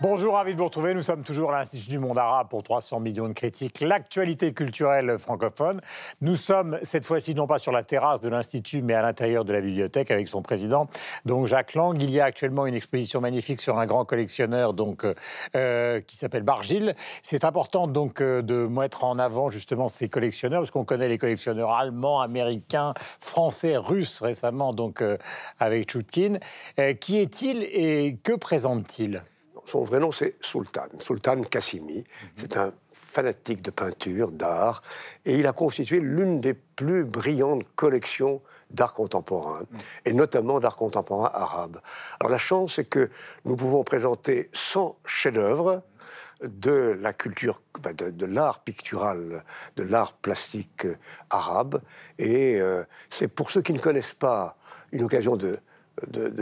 Bonjour, ravi de vous retrouver. Nous sommes toujours à l'Institut du Monde Arabe pour 300 millions de critiques, l'actualité culturelle francophone. Nous sommes cette fois-ci non pas sur la terrasse de l'Institut, mais à l'intérieur de la bibliothèque avec son président, donc Jacques Lang. Il y a actuellement une exposition magnifique sur un grand collectionneur qui s'appelle Bargil. C'est important donc de mettre en avant justement ces collectionneurs, parce qu'on connaît les collectionneurs allemands, américains, français, russes récemment, avec Tchoutkin. Qui est-il et que présente-t-il ? Son vrai nom, c'est Sultan Qassimi. C'est un fanatique de peinture, d'art, et il a constitué l'une des plus brillantes collections d'art contemporain, et notamment d'art contemporain arabe. Alors la chance, c'est que nous pouvons présenter 100 chefs-d'œuvre de la culture, de l'art pictural, de l'art plastique arabe, et c'est pour ceux qui ne connaissent pas une occasion de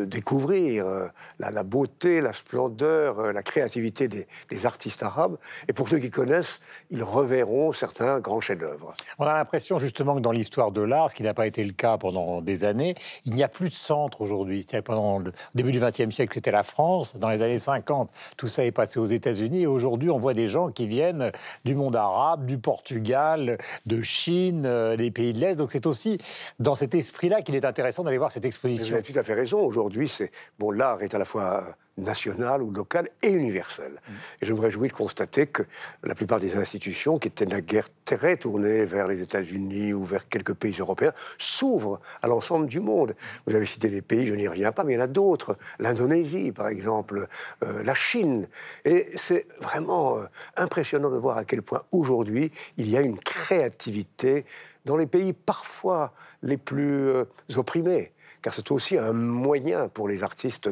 découvrir la beauté, la splendeur, la créativité des artistes arabes. Et pour ceux qui connaissent, ils reverront certains grands chefs-d'œuvre. On a l'impression justement que dans l'histoire de l'art, ce qui n'a pas été le cas pendant des années, il n'y a plus de centre aujourd'hui. C'est-à-dire pendant le début du XXe siècle, c'était la France. Dans les années 50, tout ça est passé aux États-Unis. Et aujourd'hui, on voit des gens qui viennent du monde arabe, du Portugal, de Chine, des pays de l'Est. Donc c'est aussi dans cet esprit-là qu'il est intéressant d'aller voir cette exposition. Vous avez tout à fait raison. Aujourd'hui, l'art est à la fois national ou local et universel. Et je me réjouis de constater que la plupart des institutions qui étaient naguère très tournées vers les États-Unis ou vers quelques pays européens s'ouvrent à l'ensemble du monde. Vous avez cité des pays, je n'y reviens pas, mais il y en a d'autres. L'Indonésie, par exemple, la Chine. Et c'est vraiment impressionnant de voir à quel point aujourd'hui il y a une créativité dans les pays parfois les plus opprimés. Car c'est aussi un moyen pour les artistes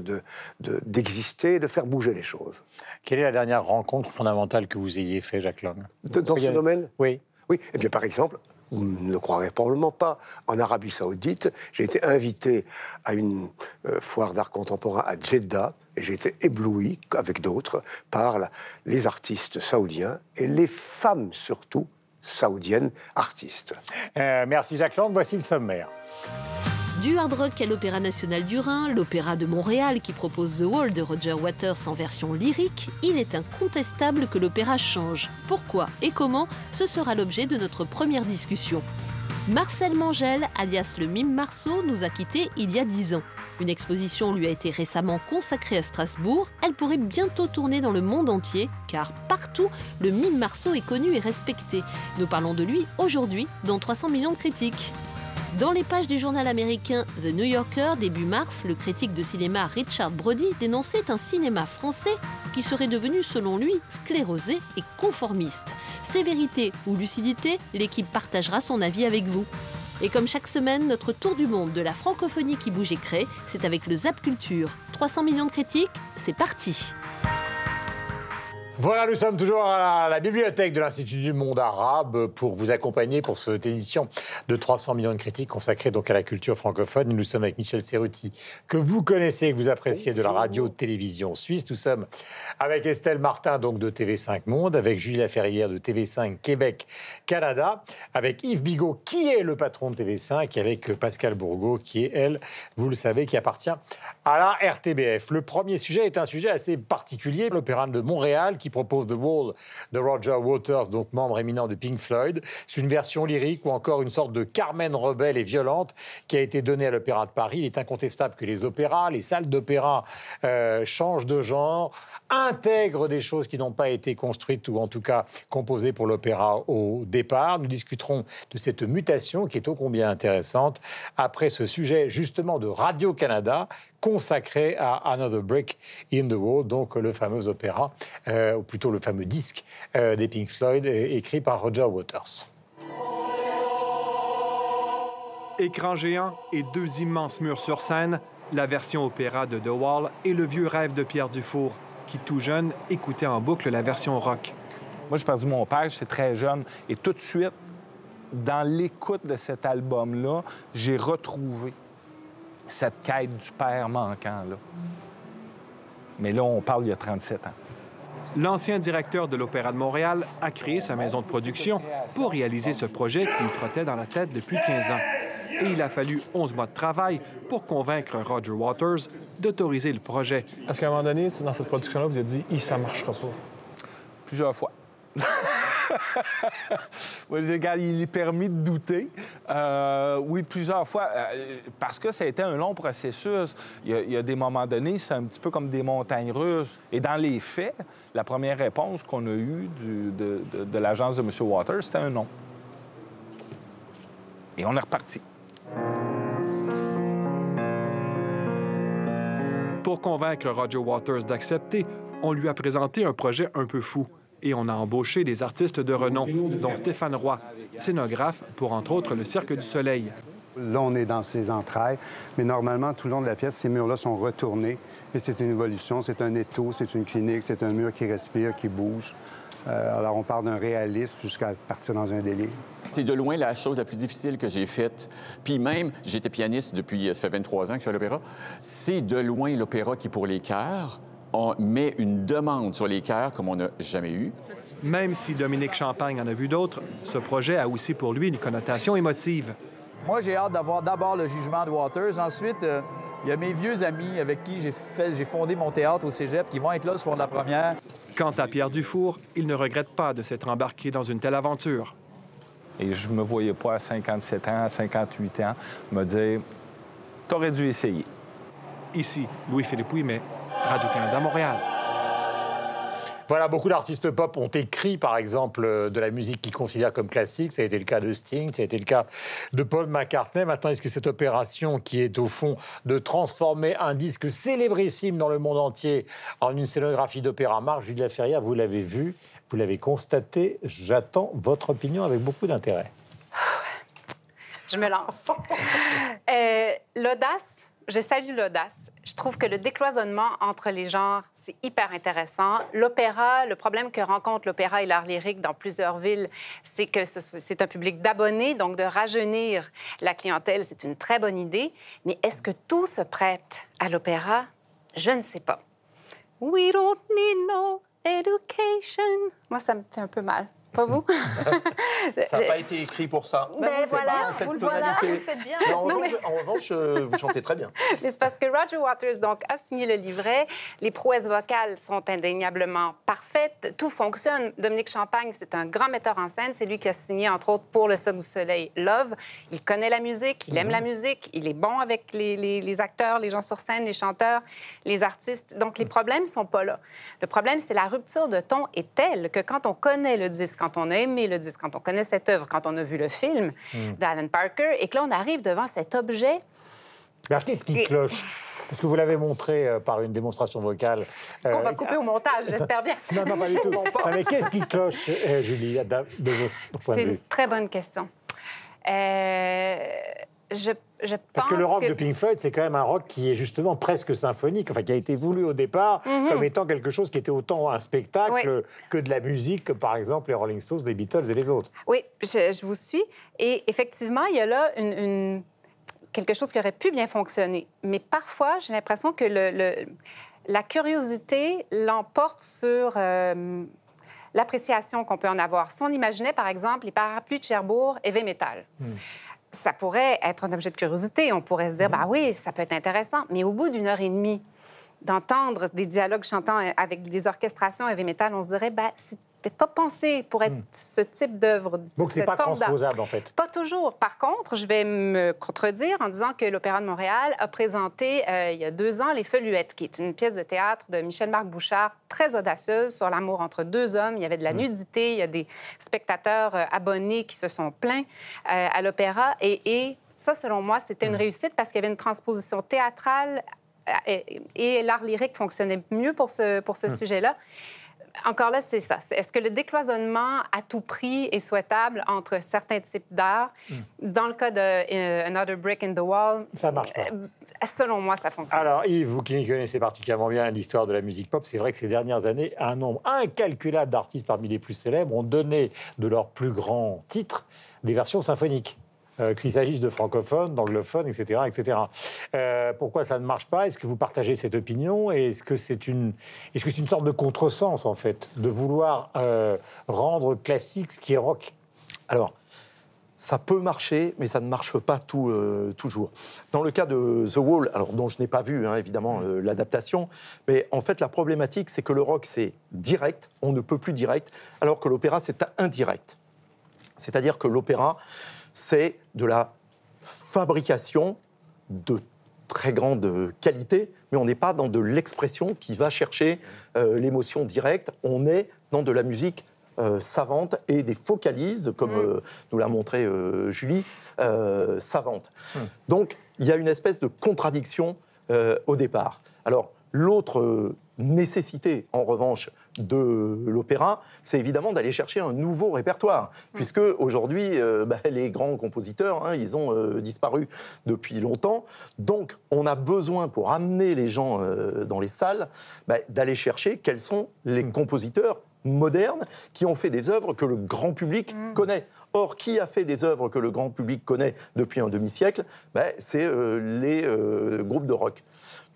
d'exister, de faire bouger les choses. Quelle est la dernière rencontre fondamentale que vous ayez faite, Jacques Lang ? Dans ce domaine ? Oui. Oui, eh bien par exemple, vous ne le croirez probablement pas, en Arabie Saoudite, j'ai été invité à une foire d'art contemporain à Jeddah, et j'ai été ébloui, avec d'autres, par les artistes saoudiens, et les femmes surtout, saoudiennes artistes. Merci Jacques Lang, voici le sommaire. Du hard rock à l'Opéra national du Rhin, l'Opéra de Montréal qui propose The Wall de Roger Waters en version lyrique, il est incontestable que l'opéra change. Pourquoi et comment, ce sera l'objet de notre première discussion. Marcel Mangel, alias le Mime Marceau, nous a quittés il y a 10 ans. Une exposition lui a été récemment consacrée à Strasbourg. Elle pourrait bientôt tourner dans le monde entier, car partout, le Mime Marceau est connu et respecté. Nous parlons de lui aujourd'hui dans 300 millions de critiques. Dans les pages du journal américain The New Yorker, début mars, le critique de cinéma Richard Brody dénonçait un cinéma français qui serait devenu, selon lui, sclérosé et conformiste. Sévérité ou lucidité, l'équipe partagera son avis avec vous. Et comme chaque semaine, notre tour du monde de la francophonie qui bouge et crée, c'est avec le Zap Culture. 300 millions de critiques, c'est parti. Voilà, nous sommes toujours à la bibliothèque de l'Institut du Monde Arabe pour vous accompagner pour cette édition de 300 millions de critiques consacrée donc à la culture francophone. Nous sommes avec Michel Serruti, que vous connaissez, que vous appréciez de la radio-télévision suisse. Nous sommes avec Estelle Martin, donc de TV5 Monde, avec Julie Laferrière de TV5 Québec, Canada, avec Yves Bigot, qui est le patron de TV5, et avec Pascal Bourgault, qui est, elle, vous le savez, qui appartient à la RTBF. Le premier sujet est un sujet assez particulier, l'Opéra de Montréal, qui propose The Wall de Roger Waters, donc membre éminent de Pink Floyd. C'est une version lyrique ou encore une sorte de Carmen rebelle et violente qui a été donnée à l'Opéra de Paris. Il est incontestable que les opéras, les salles d'opéra changent de genre, intègrent des choses qui n'ont pas été construites ou en tout cas composées pour l'opéra au départ. Nous discuterons de cette mutation qui est ô combien intéressante après ce sujet justement de Radio-Canada consacré à Another Brick in the Wall, donc le fameux opéra, ou plutôt le fameux disque des Pink Floyd, écrit par Roger Waters. Écran géant et 2 immenses murs sur scène, la version opéra de The Wall et le vieux rêve de Pierre Dufour, qui tout jeune écoutait en boucle la version rock. Moi, j'ai perdu mon père, j'étais très jeune, et tout de suite, dans l'écoute de cet album-là, j'ai retrouvé cette quête du père manquant, là. Mais là, on parle il y a 37 ans. L'ancien directeur de l'Opéra de Montréal a créé sa maison de production pour réaliser ce projet qui lui trottait dans la tête depuis 15 ans. et il a fallu 11 mois de travail pour convaincre Roger Waters d'autoriser le projet. Est-ce qu'à un moment donné, dans cette production-là, vous avez dit « ça ne marchera pas ». Plusieurs fois. Oui, regarde, il est permis de douter. Oui, plusieurs fois. Parce que ça a été un long processus. Il y a des moments donnés, c'est un petit peu comme des montagnes russes. Et dans les faits, la première réponse qu'on a eue de l'agence de M. Waters, c'était un non. Et on est reparti. Pour convaincre Roger Waters d'accepter, on lui a présenté un projet un peu fou. Et on a embauché des artistes de renom, dont Stéphane Roy, scénographe pour, entre autres, le Cirque du Soleil. Là, on est dans ses entrailles, mais normalement, tout le long de la pièce, ces murs-là sont retournés. Et c'est une évolution, c'est un étau, c'est une clinique, c'est un mur qui respire, qui bouge. Alors, on part d'un réalisme jusqu'à partir dans un délire. C'est de loin la chose la plus difficile que j'ai faite. Puis même, j'étais pianiste depuis, ça fait 23 ans que je suis à l'opéra. C'est de loin l'opéra qui, pour les chœurs, on met une demande sur les chœurs comme on n'a jamais eu. Même si Dominique Champagne en a vu d'autres, ce projet a aussi pour lui une connotation émotive. Moi, j'ai hâte d'avoir d'abord le jugement de Waters. Ensuite, il y a mes vieux amis avec qui j'ai fondé mon théâtre au cégep qui vont être là le soir de la première. Quant à Pierre Dufour, il ne regrette pas de s'être embarqué dans une telle aventure. Et je me voyais pas à 57 ans, à 58 ans, me dire « T'aurais dû essayer ». Ici, Louis-Philippe Ouimet, Radio-Canada, Montréal. Voilà, beaucoup d'artistes pop ont écrit, par exemple, de la musique qu'ils considèrent comme classique. Ça a été le cas de Sting, ça a été le cas de Paul McCartney. Maintenant, est-ce que cette opération, qui est au fond de transformer un disque célébrissime dans le monde entier en une scénographie d'opéra, marche? Julie Laferrière, vous l'avez vu, vous l'avez constaté. J'attends votre opinion avec beaucoup d'intérêt. Je me lance. L'audace, je salue l'audace. Je trouve que le décloisonnement entre les genres, c'est hyper intéressant. L'opéra, le problème que rencontre l'opéra et l'art lyrique dans plusieurs villes, c'est que c'est un public d'abonnés, donc de rajeunir la clientèle, c'est une très bonne idée. Mais est-ce que tout se prête à l'opéra? Je ne sais pas. We don't need no education. Moi, ça me fait un peu mal. Pas vous? Ça n'a pas été écrit pour ça. Ben voilà, cette vous le voilà, tonalité. vous faites bien. Mais en revanche, vous chantez très bien. Mais c'est parce que Roger Waters donc, a signé le livret. Les prouesses vocales sont indéniablement parfaites. Tout fonctionne. Dominique Champagne, c'est un grand metteur en scène. C'est lui qui a signé, entre autres, pour le Cirque du Soleil, Love. Il connaît la musique, il aime la musique, il est bon avec les acteurs, les gens sur scène, les chanteurs, les artistes. Donc, les problèmes ne sont pas là. Le problème, c'est la rupture de ton est telle que quand on connaît le disque, quand on a aimé le disque, quand on connaît cette œuvre, quand on a vu le film d'Alan Parker, et que là, on arrive devant cet objet... Alors, qu'est-ce qui cloche? Parce que vous l'avez montré par une démonstration vocale. Qu'on va couper au montage, j'espère bien. Non, pas du tout. Non, mais qu'est-ce qui cloche, Julie, de votre point de C'est vue? une très bonne question. Je pense Parce que le rock que... de Pink Floyd, c'est quand même un rock qui est justement presque symphonique, enfin qui a été voulu au départ comme étant quelque chose qui était autant un spectacle que de la musique, comme par exemple les Rolling Stones, les Beatles et les autres. Oui, je vous suis. Et effectivement, il y a là quelque chose qui aurait pu bien fonctionner. Mais parfois, j'ai l'impression que la curiosité l'emporte sur l'appréciation qu'on peut en avoir. Si on imaginait, par exemple, les parapluies de Cherbourg heavy metal, ça pourrait être un objet de curiosité. On pourrait se dire, bah oui, ça peut être intéressant. Mais au bout d'une heure et demie, d'entendre des dialogues chantants avec des orchestrations heavy metal, on se dirait, bah c'était pas pensé pour être ce type d'œuvre. Donc c'est pas transposable, en fait. Pas toujours. Par contre, je vais me contredire en disant que l'Opéra de Montréal a présenté il y a 2 ans Les Feluettes, qui est une pièce de théâtre de Michel-Marc Bouchard, très audacieuse, sur l'amour entre 2 hommes. Il y avait de la nudité, il y a des spectateurs abonnés qui se sont plaints à l'opéra. Et ça, selon moi, c'était une réussite parce qu'il y avait une transposition théâtrale et l'art lyrique fonctionnait mieux pour ce sujet-là. Encore là, c'est ça. Est-ce que le décloisonnement à tout prix est souhaitable entre certains types d'art? Dans le cas de Another Brick in the Wall... Ça marche pas. Selon moi, ça fonctionne. Alors, Yves, vous qui connaissez particulièrement bien l'histoire de la musique pop, c'est vrai que ces dernières années, un nombre incalculable d'artistes parmi les plus célèbres ont donné de leurs plus grands titres des versions symphoniques. Qu'il s'agisse de francophones, d'anglophones, etc., etc. Pourquoi ça ne marche pas? Est-ce que vous partagez cette opinion? Et est-ce que c'est une sorte de contresens, en fait, de vouloir rendre classique ce qui est rock? Alors, ça peut marcher, mais ça ne marche pas toujours. Dans le cas de The Wall, alors dont je n'ai pas vu, évidemment, l'adaptation, mais en fait, la problématique, c'est que le rock, c'est direct, on ne peut plus direct, alors que l'opéra, c'est indirect. C'est-à-dire que l'opéra, c'est de la fabrication de très grande qualité, mais on n'est pas dans de l'expression qui va chercher l'émotion directe, on est dans de la musique savante et des focalises, comme nous l'a montré Julie, savantes. Donc, il y a une espèce de contradiction au départ. Alors, l'autre nécessité, en revanche, de l'opéra, c'est évidemment d'aller chercher un nouveau répertoire, puisque aujourd'hui, les grands compositeurs, ils ont disparu depuis longtemps. Donc, on a besoin, pour amener les gens dans les salles, d'aller chercher quels sont les compositeurs modernes qui ont fait des œuvres que le grand public connaît. Or, qui a fait des œuvres que le grand public connaît depuis un demi-siècle ? C'est les groupes de rock.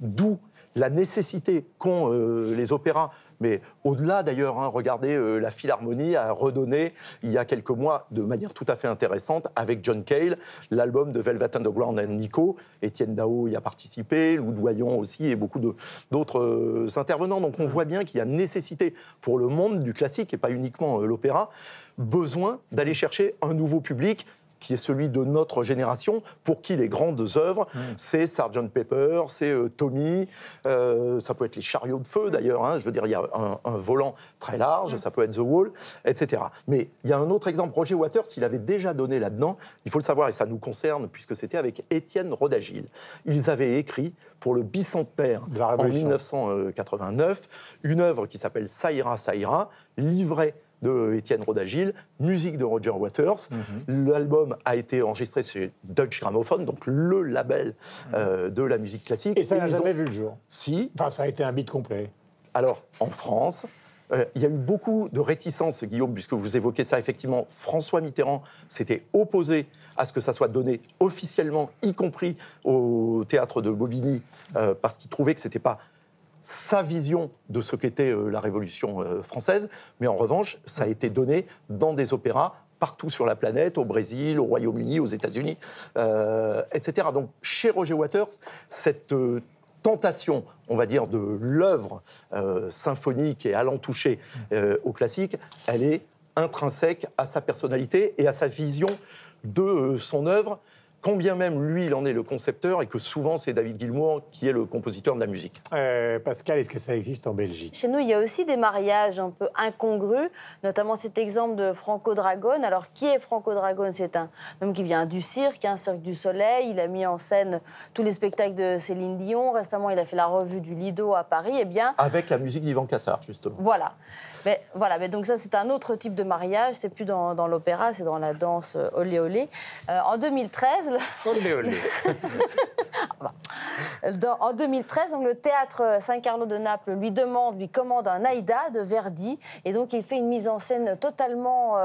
D'où la nécessité qu'ont les opéras, mais au-delà d'ailleurs, regardez, la Philharmonie a redonné, il y a quelques mois, de manière tout à fait intéressante, avec John Cale, l'album de Velvet Underground and Nico. Étienne Dao y a participé, Lou Doyon aussi, et beaucoup d'autres intervenants. Donc on voit bien qu'il y a nécessité pour le monde du classique, et pas uniquement l'opéra, besoin d'aller chercher un nouveau public, qui est celui de notre génération, pour qui les grandes œuvres, c'est Sgt Pepper, c'est Tommy, ça peut être les chariots de feu d'ailleurs, je veux dire, il y a un volant très large, ça peut être The Wall, etc. Mais il y a un autre exemple, Roger Waters, il avait déjà donné là-dedans, il faut le savoir, et ça nous concerne, puisque c'était avec Étienne Rodagil. Ils avaient écrit, pour le bicentenaire en 1989, une œuvre qui s'appelle Ça ira, ça ira, livrée de Étienne Rodagil, musique de Roger Waters. L'album a été enregistré chez Deutsche Grammophon, donc le label de la musique classique. Et ça n'a jamais vu le jour. Si. Enfin, ça a été un beat complet. Alors, en France, il y a eu beaucoup de réticences, Guillaume, puisque vous évoquez ça, effectivement. François Mitterrand s'était opposé à ce que ça soit donné officiellement, y compris au théâtre de Bobigny, parce qu'il trouvait que ce n'était pas sa vision de ce qu'était la Révolution française, mais en revanche, ça a été donné dans des opéras partout sur la planète, au Brésil, au Royaume-Uni, aux États-Unis, etc. Donc, chez Roger Waters, cette tentation, on va dire, de l'œuvre symphonique et allant toucher au classique, elle est intrinsèque à sa personnalité et à sa vision de son œuvre, quand bien même lui, il en est le concepteur et que souvent, c'est David Gilmour qui est le compositeur de la musique. Pascal, est-ce que ça existe en Belgique ? Chez nous, il y a aussi des mariages un peu incongrus, notamment cet exemple de Franco Dragone. Alors, qui est Franco Dragone ? C'est un homme qui vient du cirque, un Cirque du Soleil. Il a mis en scène tous les spectacles de Céline Dion. Récemment, il a fait la revue du Lido à Paris. Eh bien, avec la musique d'Yvan Cassar, justement. Voilà. Mais donc ça, c'est un autre type de mariage. C'est plus dans l'opéra, c'est dans la danse olé olé. En 2013... Olé olé. En 2013, donc, le théâtre San-Carlo de Naples lui commande un Aïda de Verdi. Et donc, il fait une mise en scène totalement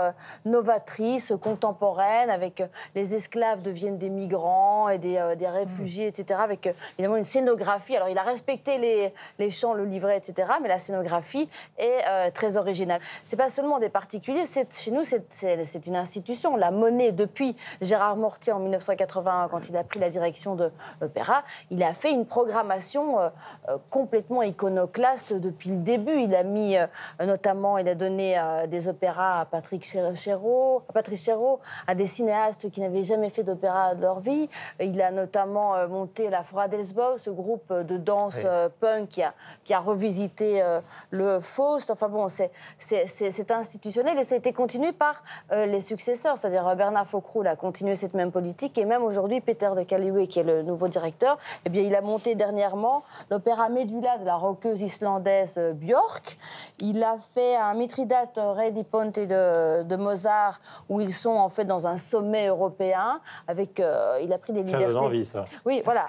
novatrice, contemporaine, avec les esclaves deviennent des migrants et des réfugiés, etc. Avec évidemment une scénographie. Alors, il a respecté les chants, le livret, etc. Mais la scénographie est très originale. C'est pas seulement des particuliers. Chez nous, c'est une institution. La Monnaie, depuis Gérard Mortier en 1981, quand il a pris la direction de l'opéra, il a fait une programmation complètement iconoclaste depuis le début. Il a mis, notamment, il a donné des opéras à Patrice Chéreau, à des cinéastes qui n'avaient jamais fait d'opéra de leur vie. Il a notamment monté la Fra Delsbo, ce groupe de danse punk qui a revisité le Faust. Enfin bon, c'est institutionnel et ça a été continué par les successeurs. C'est-à-dire Bernard Faucroul a continué cette même politique et même aujourd'hui, Peter de Caluwe, qui est le nouveau directeur, eh bien, il a monté dernièrement l'opéra Médula de la rockeuse islandaise Björk. Il a fait un Mithridate Re di Ponte de Mozart, où ils sont en fait dans un sommet européen. Il a pris des libertés. Ça donne envie, ça. Oui, voilà.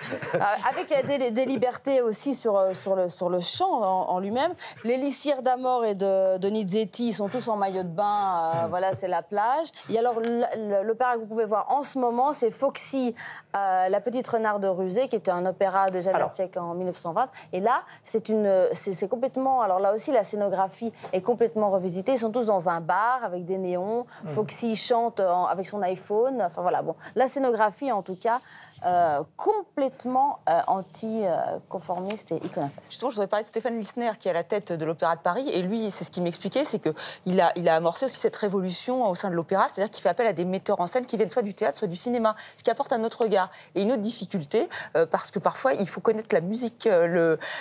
Avec des libertés aussi sur le chant en lui-même. Les Lycires d'Amor et de Donizetti sont tous en maillot de bain. Voilà, c'est la plage. Et alors, l'opéra que vous pouvez voir en ce moment, c'est Foxy, la petite renarde rusée, qui est un opéra l'opéra de Janáček en 1920. Et là, c'est complètement... Alors là aussi, la scénographie est complètement revisitée. Ils sont tous dans un bar avec des néons. Foxy chante avec son iPhone. Enfin voilà, bon. La scénographie, en tout cas, complètement anti-conformiste et iconoclaste. Justement, je voudrais parler de Stéphane Lissner, qui est à la tête de l'Opéra de Paris. Et lui, c'est ce qu'il m'expliquait, c'est qu'il a amorcé aussi cette révolution au sein de l'opéra, c'est-à-dire qu'il fait appel à des metteurs en scène qui viennent soit du théâtre, soit du cinéma, ce qui apporte un autre regard. Et une autre difficulté, parce que parfois, il faut connaître la musique,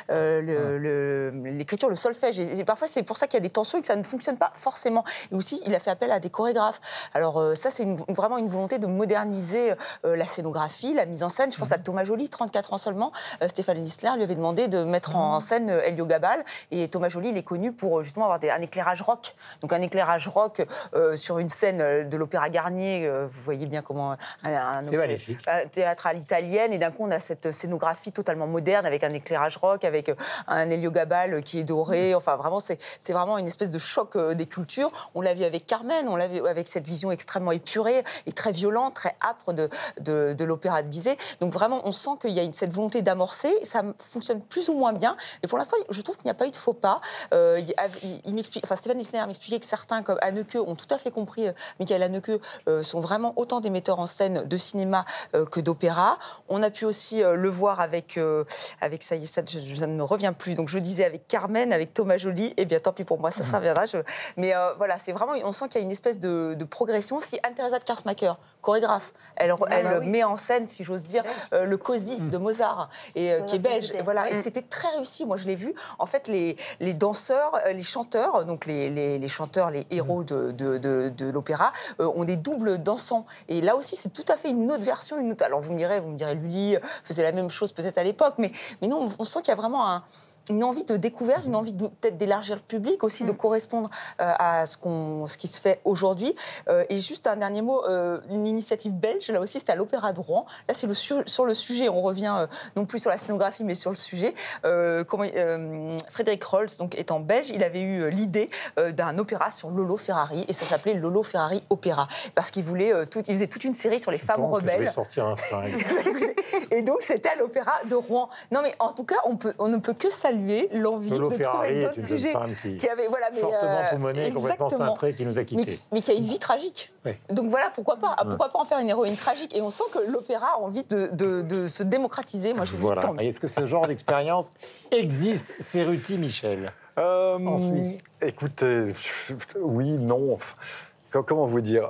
l'écriture, le solfège. Et parfois, c'est pour ça qu'il y a des tensions et que ça ne fonctionne pas forcément. Et aussi, il a fait appel à des chorégraphes. Alors ça, c'est vraiment une volonté de moderniser la scénographie, la mise en scène. Je pense à Thomas Joly, 34 ans seulement. Stéphane Lissner lui avait demandé de mettre en scène Héliogabal. Et Thomas Joly, il est connu pour justement avoir un éclairage rock. Donc un éclairage rock sur une scène de l'Opéra Garnier. Vous voyez bien comment un théâtre à l'italienne. Et d'un coup, on a cette scénographie totalement moderne avec un éclairage rock, avec un Héliogabal qui est doré. Enfin, vraiment, c'est vraiment une espèce de choc des cultures. On l'a vu avec Carmen, on l'a vu avec cette vision extrêmement épurée et très violente, très âpre de l'opéra de Bizet. Donc vraiment, on sent qu'il y a cette volonté d'amorcer. Ça fonctionne plus ou moins bien. Et pour l'instant, je trouve qu'il n'y a pas eu de faux pas. Stéphane Lissner m'expliquait que certains, comme Haneke, ont tout à fait compris. Michael Haneke sont vraiment autant des metteurs en scène de cinéma que d'opéra. On a pu aussi le voir avec ça y est, ça ne me revient plus. Donc je disais avec Carmen, avec Thomas Joly. Eh bien, tant pis pour moi, ça reviendra. Mais voilà, c'est vraiment, on sent qu'il y a une espèce de progression. Si Anne-Theresa de Karsmaker, chorégraphe, elle met en scène, si j'ose dire, le Così de Mozart, qui est belge. Voilà, et c'était très réussi. Moi, je l'ai vu. En fait, les danseurs, les chanteurs, donc les chanteurs, les héros de l'opéra, ont des doubles dansants. Et là aussi, c'est tout à fait une autre version. Alors, vous me direz, Lully faisait la même chose peut-être à l'époque, mais non, on sent qu'il y a vraiment une envie de découverte, une envie peut-être d'élargir le public, aussi de correspondre à ce qui se fait aujourd'hui. Et juste un dernier mot, une initiative belge, là aussi, c'était à l'Opéra de Rouen. Là, c'est sur le sujet, on revient non plus sur la scénographie, mais sur le sujet. Frédéric Rolls, donc, étant belge, il avait eu l'idée d'un opéra sur Lolo Ferrari, et ça s'appelait Lolo Ferrari Opéra, parce qu'il il faisait toute une série sur les femmes rebelles. Je vais sortir un flingue. Et donc, c'était à l'Opéra de Rouen. Non, mais en tout cas, on ne peut que saluer l'envie Lolo de Ferrari trouver d'autres sujets qui avait fortement pulmonée, complètement cintrée, qui nous a quittés. Mais qui a une vie tragique. Oui. Donc voilà, pourquoi pas en faire une héroïne tragique. Et on sent que l'opéra a envie de se démocratiser. Moi, je vous dis tant mieux. Est-ce que ce genre d'expérience existe, Cerruti, Michel, en Suisse? Écoutez, oui, non. Comment vous dire,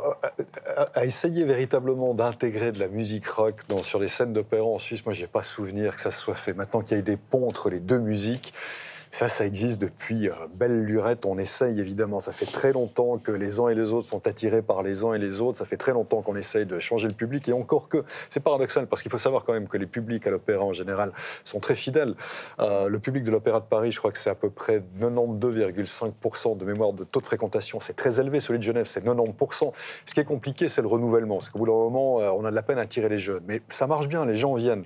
à essayer véritablement d'intégrer de la musique rock sur les scènes d'opéra en Suisse, moi, je n'ai pas souvenir que ça se soit fait. Maintenant qu'il y a eu des ponts entre les deux musiques, ça existe depuis belle lurette. On essaye, évidemment. Ça fait très longtemps que les uns et les autres sont attirés par les uns et les autres. Ça fait très longtemps qu'on essaye de changer le public. Et encore que, c'est paradoxal, parce qu'il faut savoir quand même que les publics à l'opéra, en général, sont très fidèles. Le public de l'Opéra de Paris, je crois que c'est à peu près 92,5% de mémoire de taux de fréquentation. C'est très élevé. Celui de Genève, c'est 90%. Ce qui est compliqué, c'est le renouvellement. Parce qu'au bout d'un moment, on a de la peine à attirer les jeunes. Mais ça marche bien, les gens viennent.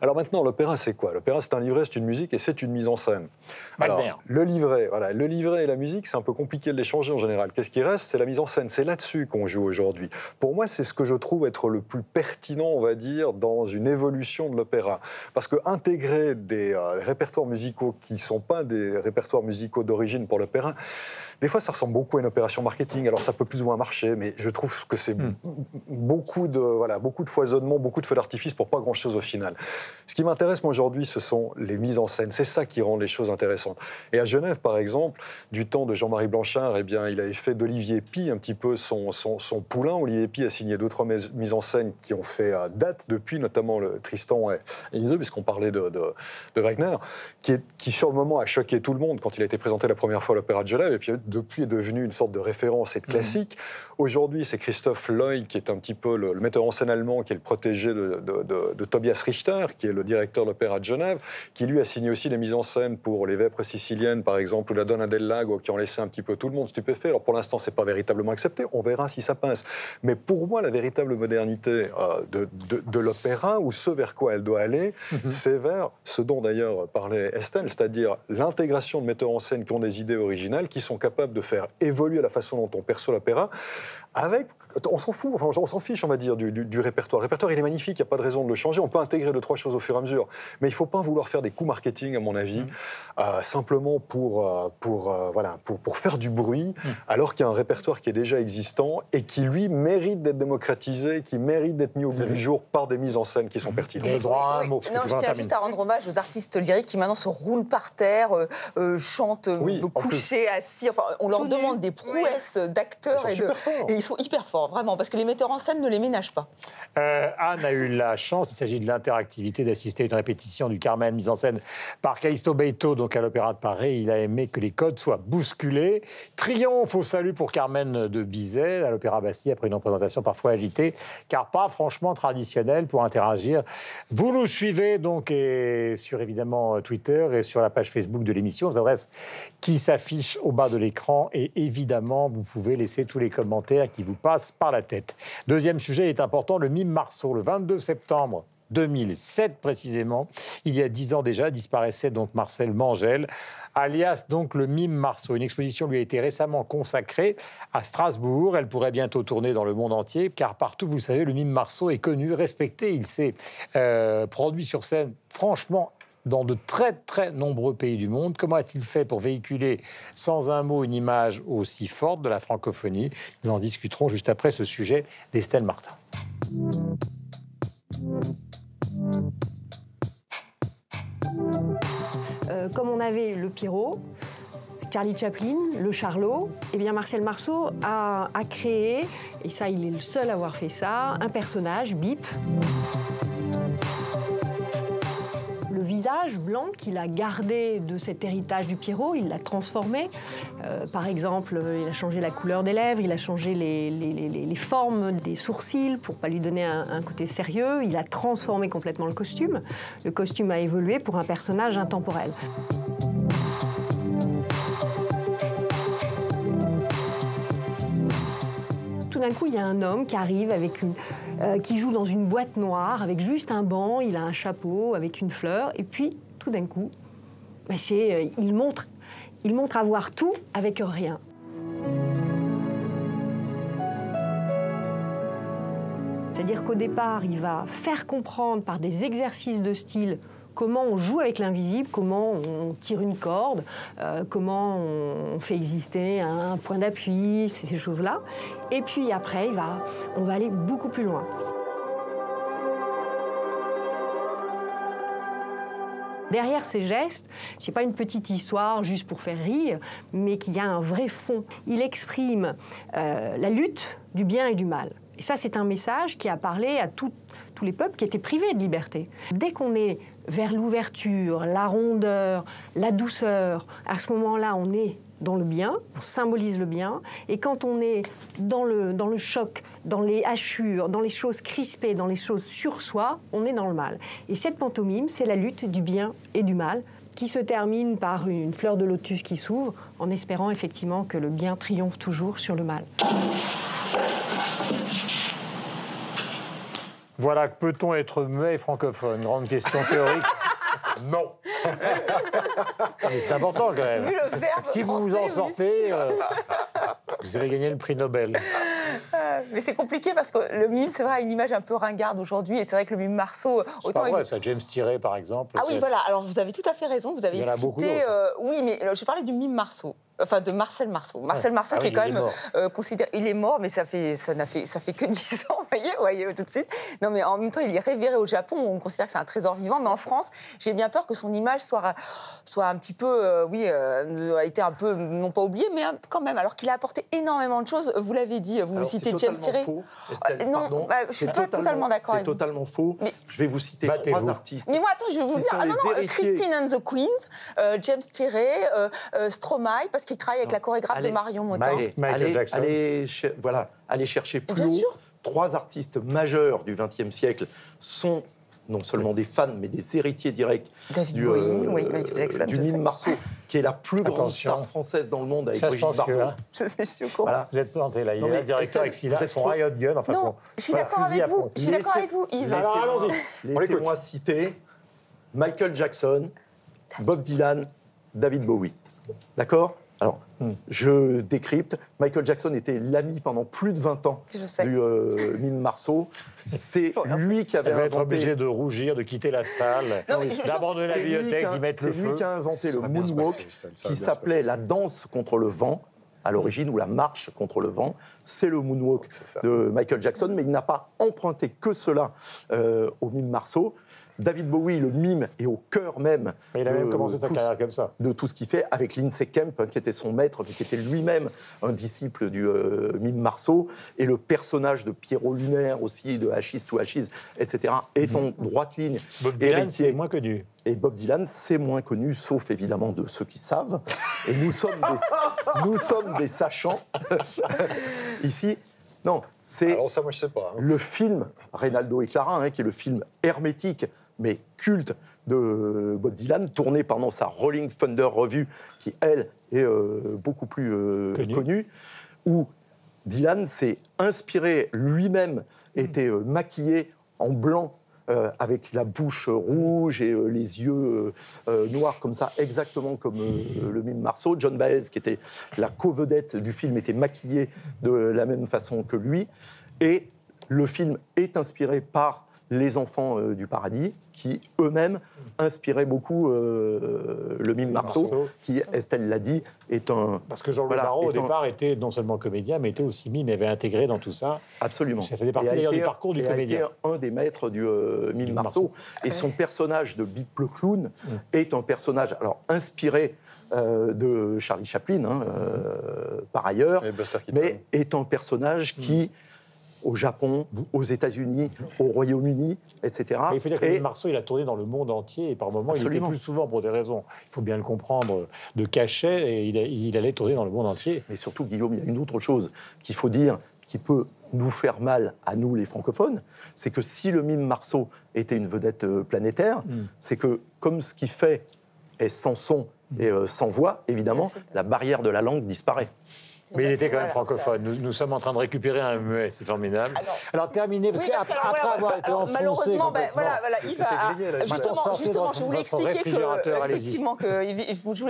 Alors maintenant, l'opéra, c'est quoi? L'opéra, c'est un livret, c'est une musique et c'est une mise en scène. Alors, le livret et la musique, c'est un peu compliqué de les changer en général. Qu'est-ce qui reste? C'est la mise en scène. C'est là-dessus qu'on joue aujourd'hui. Pour moi, c'est ce que je trouve être le plus pertinent, on va dire, dans une évolution de l'opéra. Parce que intégrer des répertoires musicaux qui ne sont pas des répertoires musicaux d'origine pour l'opéra, des fois, ça ressemble beaucoup à une opération marketing. Alors, ça peut plus ou moins marcher, mais je trouve que c'est beaucoup de foisonnement, beaucoup de feux d'artifice pour pas grand-chose au final. Ce qui m'intéresse, moi, aujourd'hui, ce sont les mises en scène. C'est ça qui rend les choses intéressantes. Et à Genève, par exemple, du temps de Jean-Marie Blanchard, eh bien, il avait fait d'Olivier Py un petit peu son poulain. Olivier Py a signé 2 ou 3 mises en scène qui ont fait date depuis, notamment le Tristan et Isolde, puisqu'on parlait de Wagner, qui sur le moment a choqué tout le monde quand il a été présenté la première fois à l'Opéra de Genève, et puis depuis est devenu une sorte de référence et de classique. Aujourd'hui, c'est Christoph Loy, qui est un petit peu le metteur en scène allemand, qui est le protégé de Tobias Richter, qui est le directeur de l'Opéra de Genève, qui lui a signé aussi les mises en scène pour les Vêpres siciliennes, par exemple, ou la Donna del Lago, qui ont laissé un petit peu tout le monde stupéfait. Alors pour l'instant, c'est pas véritablement accepté. On verra si ça passe. Mais pour moi, la véritable modernité de l'opéra, ou ce vers quoi elle doit aller, c'est vers ce dont d'ailleurs parlait Estelle, c'est-à-dire l'intégration de metteurs en scène qui ont des idées originales, qui sont capables de faire évoluer la façon dont on perçoit l'opéra. Avec, on s'en fout, enfin, on s'en fiche, on va dire, du répertoire. Le répertoire, il est magnifique, il n'y a pas de raison de le changer. On peut intégrer 2-3 choses au fur et à mesure. Mais il ne faut pas vouloir faire des coups marketing, à mon avis, simplement pour faire du bruit, alors qu'il y a un répertoire qui est déjà existant et qui, lui, mérite d'être démocratisé, qui mérite d'être mis au bout du jour par des mises en scène qui sont pertinentes. Non, je tiens juste à rendre hommage aux artistes lyriques qui maintenant se roulent par terre, chantent couchés, assis. Enfin, on leur demande des prouesses d'acteurs. Et ils sont hyper forts, vraiment, parce que les metteurs en scène ne les ménagent pas. Anne a eu la chance, il s'agit de l'interactivité, d'assister à une répétition du Carmen mise en scène par Calixto Beito, donc à l'Opéra de Paris. Il a aimé que les codes soient bousculés. Triomphe au salut pour Carmen de Bizet à l'Opéra Bastille, après une représentation parfois agitée, car pas franchement traditionnelle pour interagir. Vous nous suivez donc et sur évidemment Twitter et sur la page Facebook de l'émission, aux adresses qui s'affichent au bas de l'écran, et évidemment vous pouvez laisser tous les commentaires qui vous passent par la tête. Deuxième sujet est important, le mime Marceau. Le 22 septembre 2007 précisément, il y a 10 ans déjà, disparaissait donc Marcel Mangel, alias donc le mime Marceau. Une exposition lui a été récemment consacrée à Strasbourg. Elle pourrait bientôt tourner dans le monde entier, car partout, vous le savez, le mime Marceau est connu, respecté. Il s'est produit sur scène, franchement, dans de très, très nombreux pays du monde. Comment a-t-il fait pour véhiculer sans un mot une image aussi forte de la francophonie? Nous en discuterons juste après ce sujet d'Estelle Martin. Comme on avait le Pierrot, Charlie Chaplin, le Charlot, eh bien Marcel Marceau a créé, et ça il est le seul à avoir fait ça, un personnage, Bip. Le visage blanc qu'il a gardé de cet héritage du Pierrot, il l'a transformé. Par exemple, il a changé la couleur des lèvres, il a changé les formes des sourcils pour ne pas lui donner un côté sérieux. Il a transformé complètement le costume. Le costume a évolué pour un personnage intemporel. Tout d'un coup, il y a un homme qui arrive qui joue dans une boîte noire avec juste un banc, il a un chapeau avec une fleur, et puis tout d'un coup, il montre avoir tout avec rien. C'est-à-dire qu'au départ, il va faire comprendre par des exercices de style comment on joue avec l'invisible, comment on tire une corde, comment on fait exister un point d'appui, ces choses-là. Et puis après, on va aller beaucoup plus loin. Derrière ces gestes, ce n'est pas une petite histoire juste pour faire rire, mais qu'il y a un vrai fond. Il exprime la lutte du bien et du mal. Et ça, c'est un message qui a parlé à tous les peuples qui étaient privés de liberté. Dès qu'on est vers l'ouverture, la rondeur, la douceur, à ce moment-là, on est dans le bien, on symbolise le bien. Et quand on est dans le choc, dans les hachures, dans les choses crispées, dans les choses sur soi, on est dans le mal. Et cette pantomime, c'est la lutte du bien et du mal, qui se termine par une fleur de lotus qui s'ouvre, en espérant effectivement que le bien triomphe toujours sur le mal. Voilà, peut-on être muet et francophone? Grande question théorique. Non. Mais c'est important quand même. Si vous vous en sortez, vous avez gagné le prix Nobel. Mais c'est compliqué parce que le mime, c'est vrai, a une image un peu ringarde aujourd'hui. Et c'est vrai que le mime Marceau... C'est pas vrai, ça, James Thierry, par exemple. Ah oui, voilà. Alors, vous avez tout à fait raison. Vous avez cité... oui, mais je parlais du mime Marceau. Enfin, de Marcel Marceau. Marcel Marceau, qui est quand même considéré... Il est mort, mais ça fait que 10 ans, vous voyez, tout de suite. Non, mais en même temps, il est révéré au Japon. On considère que c'est un trésor vivant. Mais en France, j'ai bien peur que son image soit un petit peu... a été un peu, non pas oubliée, mais quand même. Alors qu'il a apporté énormément de choses. Vous l'avez dit, vous citez James Thierry. Non, je suis pas totalement d'accord avec vous. C'est totalement faux. Mais... Je vais vous citer 3 artistes. Mais moi, attends, je vais vous dire... Ah non, Christine and the Queens, James Thierry, Stromae, parce qu'il travaille avec la chorégraphe de Marion Motin. Allez chercher plus haut. 3 artistes majeurs du XXe siècle sont non seulement des fans, mais des héritiers directs du mime Marceau, qui est la plus grande star française dans le monde avec Brigitte Bardot. Voilà. Vous êtes planté là. Il est là, directeur avec Scylla, son Riot Gun. Enfin, non, je suis d'accord avec vous. Je suis d'accord avec vous, Yves. Alors, allons-y. Laissez-moi citer Michael Jackson, Bob Dylan, David Bowie. D'accord ? Alors, je décrypte. Michael Jackson était l'ami pendant plus de 20 ans du mime Marceau. C'est lui qui avait inventé... être inventé... obligé de rougir, de quitter la salle, d'abandonner la bibliothèque, d'y mettre le feu. C'est lui qui a inventé le moonwalk, qui s'appelait la danse contre le vent, à l'origine, ou la marche contre le vent. C'est le moonwalk de Michael Jackson, mais il n'a pas emprunté que cela au mime Marceau. David Bowie, le mime, est au cœur même. Mais il a même commencé sa carrière comme ça. De tout ce qu'il fait, avec Lindsay Kemp, qui était son maître, qui était lui-même un disciple du mime Marceau, et le personnage de Pierrot Lunaire aussi, de Hachis to Hachis, etc., est en droite ligne. Bob Dylan, c'est moins connu. Et Bob Dylan, c'est moins connu, sauf évidemment de ceux qui savent. Et nous sommes des sachants ici. Non, c'est alors ça, moi, je sais pas, hein. Le film Reynaldo et Clara, qui est le film hermétique, mais culte de Bob Dylan, tourné pendant sa Rolling Thunder Revue, qui, elle, est beaucoup plus connue, où Dylan s'est inspiré lui-même, était maquillé en blanc, avec la bouche rouge et les yeux noirs comme ça, exactement comme le mime Marceau. John Baez, qui était la co-vedette du film, était maquillé de la même façon que lui. Et le film est inspiré par les enfants du paradis, qui eux-mêmes inspiraient beaucoup le mime Marceau, qui, Estelle l'a dit, est un... Parce que Jean-Louis Barrault, au départ, était non seulement comédien, mais était aussi mime, et avait intégré dans tout ça. Absolument. Ça faisait partie d'ailleurs du parcours du comédien. Il a été un des maîtres du mime Marceau. Et son personnage de Bip le clown est un personnage, alors, inspiré de Charlie Chaplin, par ailleurs, mais est un personnage qui... au Japon, aux États-Unis, au Royaume-Uni, etc. Mais il faut dire que Marceau, il a tourné dans le monde entier, et par moments, il était plus souvent, pour des raisons, il faut bien le comprendre, de cachet, et il allait tourner dans le monde entier. Mais surtout, Guillaume, il y a une autre chose qu'il faut dire, qui peut nous faire mal à nous, les francophones, c'est que si le mime Marceau était une vedette planétaire, c'est que, comme ce qu'il fait est sans son et sans voix, évidemment, la barrière de la langue disparaît. Mais il était quand même francophone. Nous sommes en train de récupérer un muet, c'est formidable. Alors terminé, parce qu'après avoir été enfoncé... Malheureusement, justement, je voulais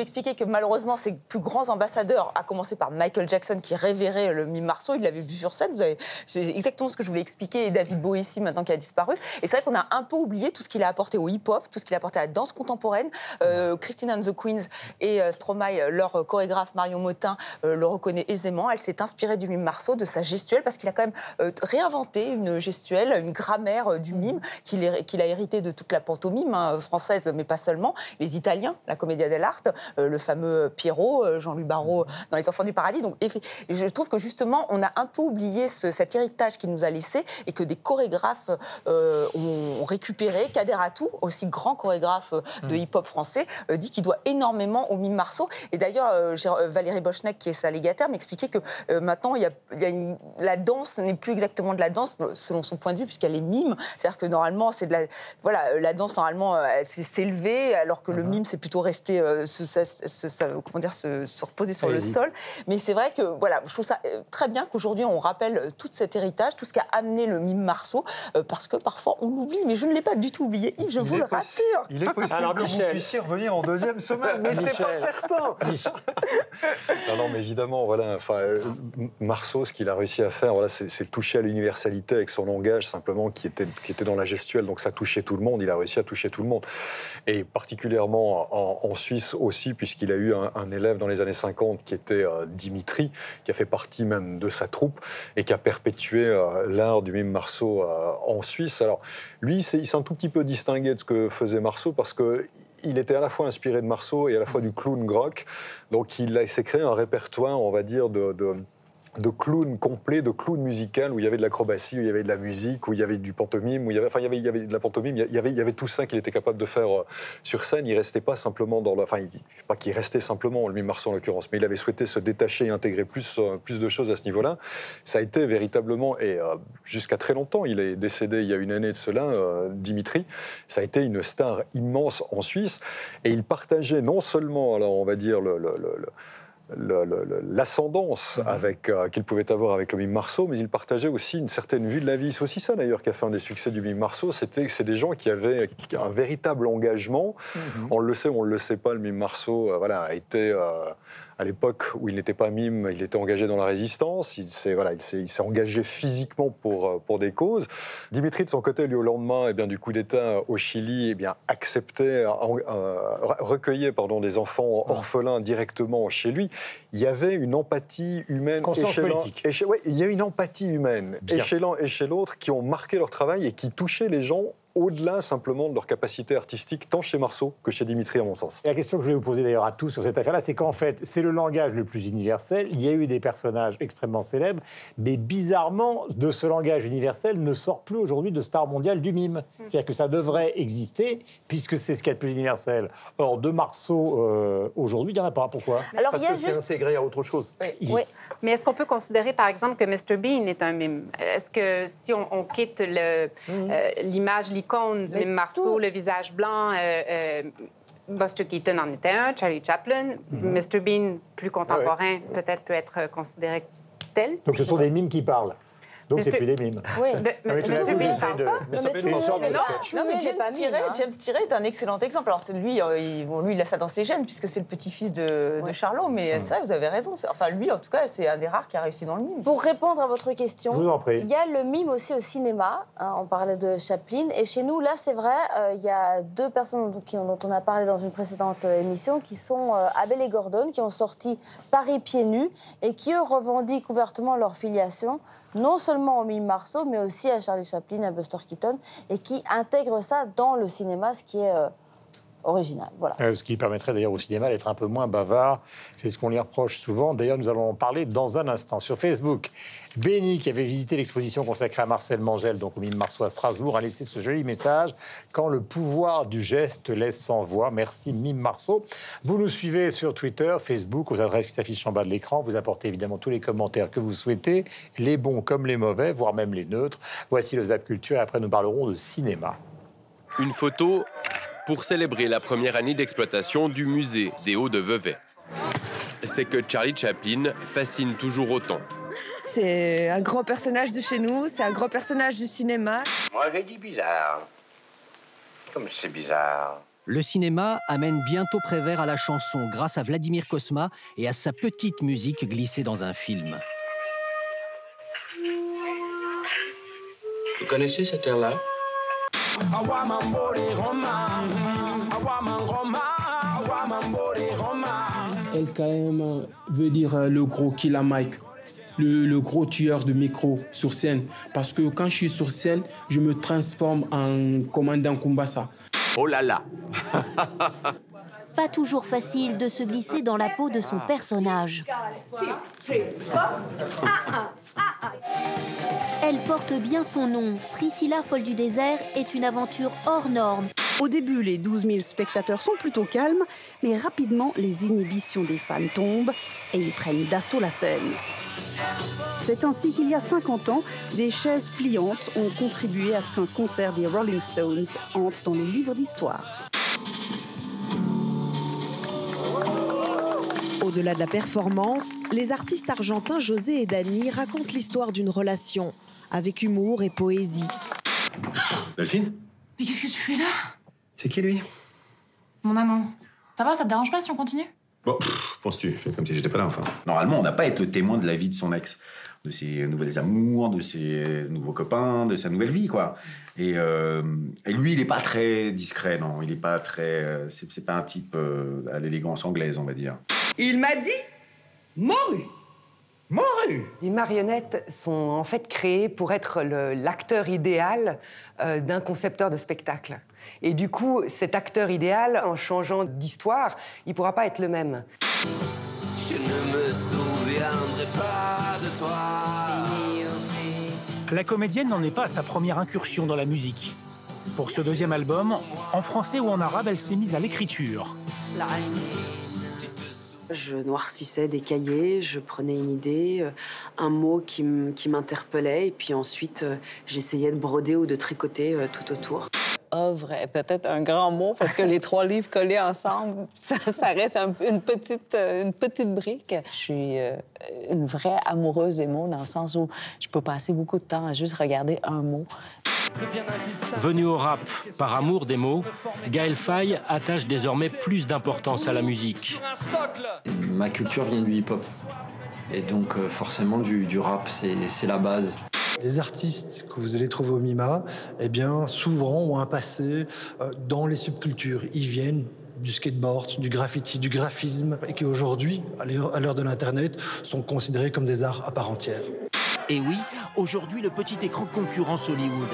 expliquer que malheureusement, ses plus grands ambassadeurs, à commencer par Michael Jackson, qui révérait le mime Marceau, il l'avait vu sur scène, c'est exactement ce que je voulais expliquer, et David Bowie ici, maintenant, qui a disparu. Et c'est vrai qu'on a un peu oublié tout ce qu'il a apporté au hip-hop, tout ce qu'il a apporté à la danse contemporaine. Christine and the Queens et Stromae, leur chorégraphe Marion Motin, le reconnaît aisément. Elle s'est inspirée du mime Marceau, de sa gestuelle, parce qu'il a quand même réinventé une gestuelle, une grammaire du mime qu'il a hérité de toute la pantomime française, mais pas seulement. Les Italiens, la Commedia dell'arte, le fameux Pierrot, Jean-Louis Barrault dans Les Enfants du Paradis. Donc, et je trouve que justement, on a un peu oublié cet héritage qu'il nous a laissé et que des chorégraphes ont récupéré. Kader Atou, aussi grand chorégraphe de hip-hop français, dit qu'il doit énormément au mime Marceau. Et d'ailleurs, Valérie Bochnek, qui est sa légataire, m'expliquait que maintenant, la danse n'est plus exactement de la danse, selon son point de vue, puisqu'elle est mime. C'est-à-dire que normalement, c'est de la... Voilà, la danse, normalement, c'est s'élever, alors que le mime, c'est plutôt rester, se reposer sur le sol. Mais c'est vrai que, voilà, je trouve ça très bien qu'aujourd'hui, on rappelle tout cet héritage, tout ce qu'a amené le mime Marceau, parce que parfois, on l'oublie. Mais je ne l'ai pas du tout oublié, Yves, je vous le rassure. Il est possible que vous puissiez revenir en deuxième semaine, mais c'est pas certain. Non, mais évidemment, voilà, Marceau, ce qu'il a réussi à faire, voilà, c'est toucher à l'universalité avec son langage, simplement, qui était dans la gestuelle, donc ça touchait tout le monde, il a réussi à toucher tout le monde. Et particulièrement en Suisse aussi, puisqu'il a eu un élève dans les années 50 qui était Dimitri, qui a fait partie même de sa troupe, et qui a perpétué l'art du mime Marceau en Suisse. Alors, lui, il s'est un tout petit peu distingué de ce que faisait Marceau, parce que il était à la fois inspiré de Marceau et à la fois du clown grok. Donc il s'est créé un répertoire, on va dire, de clown complet, de clown musical, où il y avait de l'acrobatie, où il y avait de la musique, où il y avait du pantomime, où il y avait de la pantomime, il y avait tout ça qu'il était capable de faire sur scène. Il restait pas simplement dans le... Enfin, pas qu'il restait simplement, le mime Marceau en l'occurrence, mais il avait souhaité se détacher et intégrer plus de choses à ce niveau-là. Ça a été véritablement, et jusqu'à très longtemps, il est décédé il y a une année de cela, Dimitri, ça a été une star immense en Suisse, et il partageait non seulement, alors on va dire, l'ascendance qu'il pouvait avoir avec le mime Marceau, mais il partageait aussi une certaine vue de la vie. C'est aussi ça d'ailleurs qui a fait un des succès du mime Marceau, c'est des gens qui avaient un véritable engagement. On le sait ou on ne le sait pas, le mime Marceau a été... à l'époque où il n'était pas mime, il était engagé dans la résistance, il s'est engagé physiquement pour des causes. Dimitri, de son côté, lui, au lendemain du coup d'État au Chili, acceptait, recueillait des enfants orphelins directement chez lui. Il y avait une empathie humaine il y a une empathie humaine, et chez l'un et chez l'autre, qui ont marqué leur travail et qui touchaient les gens au-delà simplement de leur capacité artistique, tant chez Marceau que chez Dimitri, à mon sens. Et la question que je vais vous poser d'ailleurs à tous sur cette affaire-là, c'est qu'en fait, c'est le langage le plus universel. Il y a eu des personnages extrêmement célèbres, mais bizarrement, de ce langage universel ne sort plus aujourd'hui de star mondiale du mime. C'est-à-dire que ça devrait exister, puisque c'est ce qu'il y a de plus universel. Or, de Marceau, aujourd'hui, il n'y en a pas. Pourquoi ? Alors, parce que c'est intégré à autre chose. Oui. Mais est-ce qu'on peut considérer, par exemple, que Mr. Bean est un mime? Est-ce que si on quitte l'image, l'icône du mime Marceau, le visage blanc, Buster Keaton en était un, Charlie Chaplin, Mr. Bean, plus contemporain, peut-être peut être considéré tel. Donc ce sont des mimes qui parlent. Donc c'est plus des mimes. Oui, mais Mr. Bean parle pas. Non, mais James Tiré est un excellent exemple. Alors lui, il a ça dans ses gènes, puisque c'est le petit-fils de Charlot, mais ça, vous avez raison. Enfin, lui, en tout cas, c'est un des rares qui a réussi dans le mime. Pour répondre à votre question, je vous en prie. Il y a le mime aussi au cinéma. On parlait de Chaplin. Et chez nous, là, c'est vrai, il y a deux personnes dont on a parlé dans une précédente émission, qui sont Abel et Gordon, qui ont sorti Paris pieds nus, et qui, eux, revendiquent ouvertement leur filiation, non seulement au mime Marceau, mais aussi à Charlie Chaplin, à Buster Keaton, et qui intègrent ça dans le cinéma, ce qui est original. Voilà. Ce qui permettrait d'ailleurs au cinéma d'être un peu moins bavard. C'est ce qu'on lui reproche souvent. D'ailleurs, nous allons en parler dans un instant. Sur Facebook, Benny, qui avait visité l'exposition consacrée à Marcel Mangel, donc au mime Marceau à Strasbourg, a laissé ce joli message: quand le pouvoir du geste laisse sans voix. Merci mime Marceau. Vous nous suivez sur Twitter, Facebook, aux adresses qui s'affichent en bas de l'écran. Vous apportez évidemment tous les commentaires que vous souhaitez, les bons comme les mauvais, voire même les neutres. Voici le Zap Culture et après nous parlerons de cinéma. Une photo pour célébrer la première année d'exploitation du musée des Hauts de Vevey. C'est que Charlie Chaplin fascine toujours autant. C'est un grand personnage de chez nous, c'est un grand personnage du cinéma. Moi, j'ai dit bizarre. Comme c'est bizarre. Le cinéma amène bientôt Prévert à la chanson grâce à Vladimir Cosma et à sa petite musique glissée dans un film. Vous connaissez cet air-là ? LKM veut dire le gros Killer Mike, le gros tueur de micro sur scène. Parce que quand je suis sur scène, je me transforme en commandant Kumbasa. Oh là là. Pas toujours facile de se glisser dans la peau de son personnage. Elle porte bien son nom. Priscilla Folle du désert est une aventure hors norme. Au début, les 12 000 spectateurs sont plutôt calmes, mais rapidement, les inhibitions des fans tombent et ils prennent d'assaut la scène. C'est ainsi qu'il y a 50 ans, des chaises pliantes ont contribué à ce qu'un concert des Rolling Stones entre dans les livres d'histoire. Au-delà de la performance, les artistes argentins José et Dani racontent l'histoire d'une relation, avec humour et poésie. Delphine ? Mais qu'est-ce que tu fais là ? C'est qui, lui ? Mon amant. Ça va, ça te dérange pas si on continue ? Bon, penses-tu ? Fais comme si j'étais pas là, enfin. Normalement, on n'a pas à être le témoin de la vie de son ex, de ses nouvelles amours, de ses nouveaux copains, de sa nouvelle vie, quoi. Et lui, il est pas très discret, non. Il est pas très... c'est pas un type à l'élégance anglaise, on va dire. Il m'a dit « Morue ». Morue. Les marionnettes sont en fait créées pour être l'acteur idéal d'un concepteur de spectacle. Et du coup, cet acteur idéal, en changeant d'histoire, il ne pourra pas être le même. Je ne me souviens m'éteindrai pas de toi. La comédienne n'en est pas à sa première incursion dans la musique. Pour ce deuxième album, en français ou en arabe, elle s'est mise à l'écriture. Je noircissais des cahiers, je prenais une idée, un mot qui m'interpellait, et puis ensuite j'essayais de broder ou de tricoter tout autour. Œuvre est peut-être un grand mot, parce que les 3 livres collés ensemble, ça reste une petite brique. Je suis une vraie amoureuse des mots, dans le sens où je peux passer beaucoup de temps à juste regarder un mot. Venu au rap par amour des mots, Gaël Faye attache désormais plus d'importance à la musique. Ma culture vient du hip-hop. Et donc forcément du rap, c'est la base. Les artistes que vous allez trouver au MIMA, eh bien, souvent ont un passé dans les subcultures. Ils viennent du skateboard, du graffiti, du graphisme, et qui aujourd'hui, à l'heure de l'Internet, sont considérés comme des arts à part entière. Et oui, aujourd'hui, le petit écran concurrence Hollywood.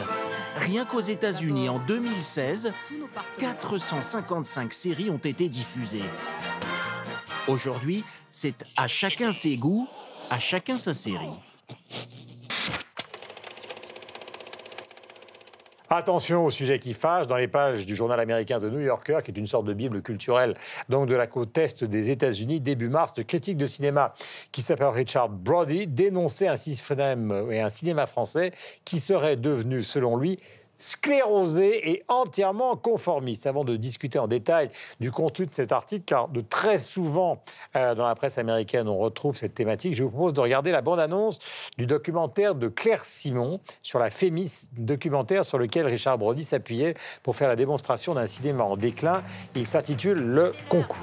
Rien qu'aux États-Unis, en 2016, 455 séries ont été diffusées. Aujourd'hui, c'est à chacun ses goûts, à chacun sa série. Attention au sujet qui fâche dans les pages du journal américain The New Yorker, qui est une sorte de bible culturelle donc de la côte est des États-Unis. Début mars, le critique de cinéma qui s'appelle Richard Brody dénonçait un cinéma français qui serait devenu, selon lui, sclérosé et entièrement conformiste. Avant de discuter en détail du contenu de cet article, car de très souvent dans la presse américaine on retrouve cette thématique, je vous propose de regarder la bande-annonce du documentaire de Claire Simon sur la Fémis, documentaire sur lequel Richard Brody s'appuyait pour faire la démonstration d'un cinéma en déclin. Il s'intitule Le Concours.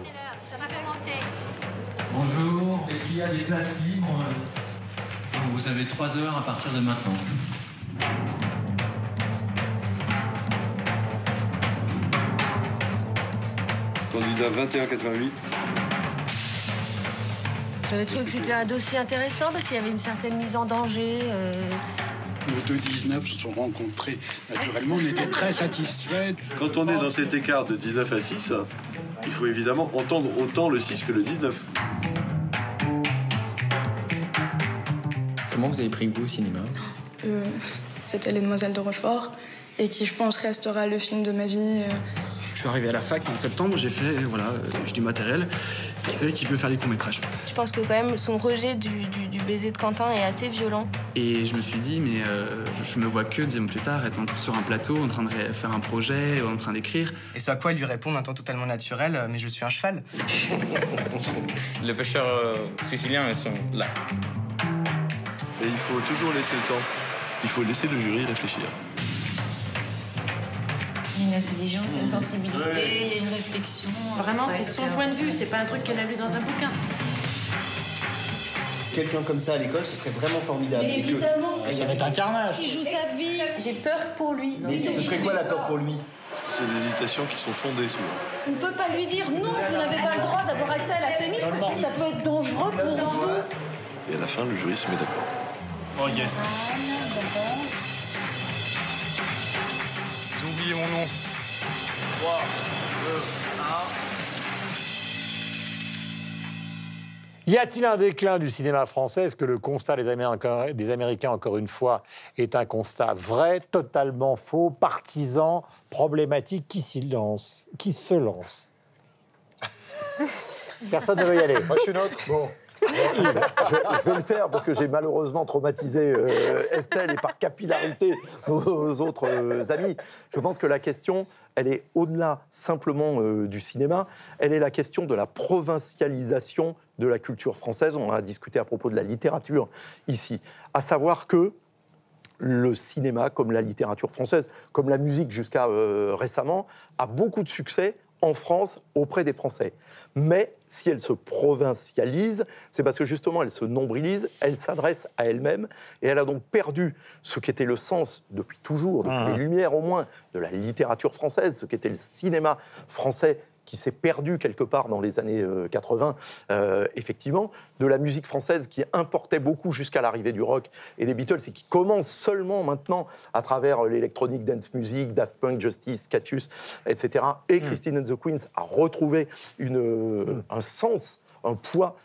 Bonjour, est-ce qu'il y a des places libres? Vous avez 3 heures à partir de maintenant. Candidat 2188. J'avais trouvé que c'était un dossier intéressant parce qu'il y avait une certaine mise en danger. Les 2,19 se sont rencontrés naturellement, on était très satisfaits. Quand on est dans cet écart de 19 à 6, il faut évidemment entendre autant le 6 que le 19. Comment vous avez pris goût au cinéma? C'était Les Demoiselles de Rochefort, et qui, je pense, restera le film de ma vie. Je suis arrivé à la fac en septembre, j'ai fait, j'ai du matériel. Qui savait qu'il veut faire des courts-métrages. Je pense que quand même son rejet du baiser de Quentin est assez violent. Et je me suis dit, mais je me vois que 10 ans plus tard être sur un plateau, en train de faire un projet, en train d'écrire. Et ce à quoi il lui répond d'un ton totalement naturel, mais je suis un cheval. Les pêcheurs siciliens, ils sont là. Et il faut toujours laisser le temps. Il faut laisser le jury réfléchir. Il y a une intelligence, une sensibilité, il y a une réflexion. Vraiment, c'est son point de vue, c'est pas un truc qu'elle a lu dans un bouquin. Quelqu'un comme ça à l'école, ce serait vraiment formidable. Mais évidemment. Ça va être un carnage. Il joue sa vie. J'ai peur pour lui. Mais ce serait quoi la peur pour lui? C'est des hésitations qui sont fondées souvent. On ne peut pas lui dire non, vous n'avez pas le droit d'avoir accès à la Fémis parce que ça peut être dangereux pour vous. Et à la fin, le jury se met d'accord. Oh yes. J'ai oublié mon nom. 3, 2, 1. Y a-t-il un déclin du cinéma français? Est-ce que le constat des Américains, encore une fois, est un constat vrai, totalement faux, partisan, problématique? Qui se lance? Personne ne veut y aller. Moi, je suis neutre. Bon. Je vais le faire parce que j'ai malheureusement traumatisé Estelle et par capillarité nos autres amis. Je pense que la question, elle est au-delà simplement du cinéma. Elle est la question de la provincialisation de la culture française. On a discuté à propos de la littérature ici. À savoir que le cinéma, comme la littérature française, comme la musique jusqu'à récemment, a beaucoup de succès en France auprès des Français. Mais si elle se provincialise, c'est parce que justement elle se nombrilise, elle s'adresse à elle-même et elle a donc perdu ce qu'était le sens depuis toujours, depuis les Lumières au moins, de la littérature française, ce qu'était le cinéma français qui s'est perdu quelque part dans les années 80, effectivement, de la musique française qui importait beaucoup jusqu'à l'arrivée du rock et des Beatles et qui commence seulement maintenant à travers l'électronique dance music, Daft Punk, Justice, Cassius, etc. Et Christine and the Queens a retrouvé un sens un poids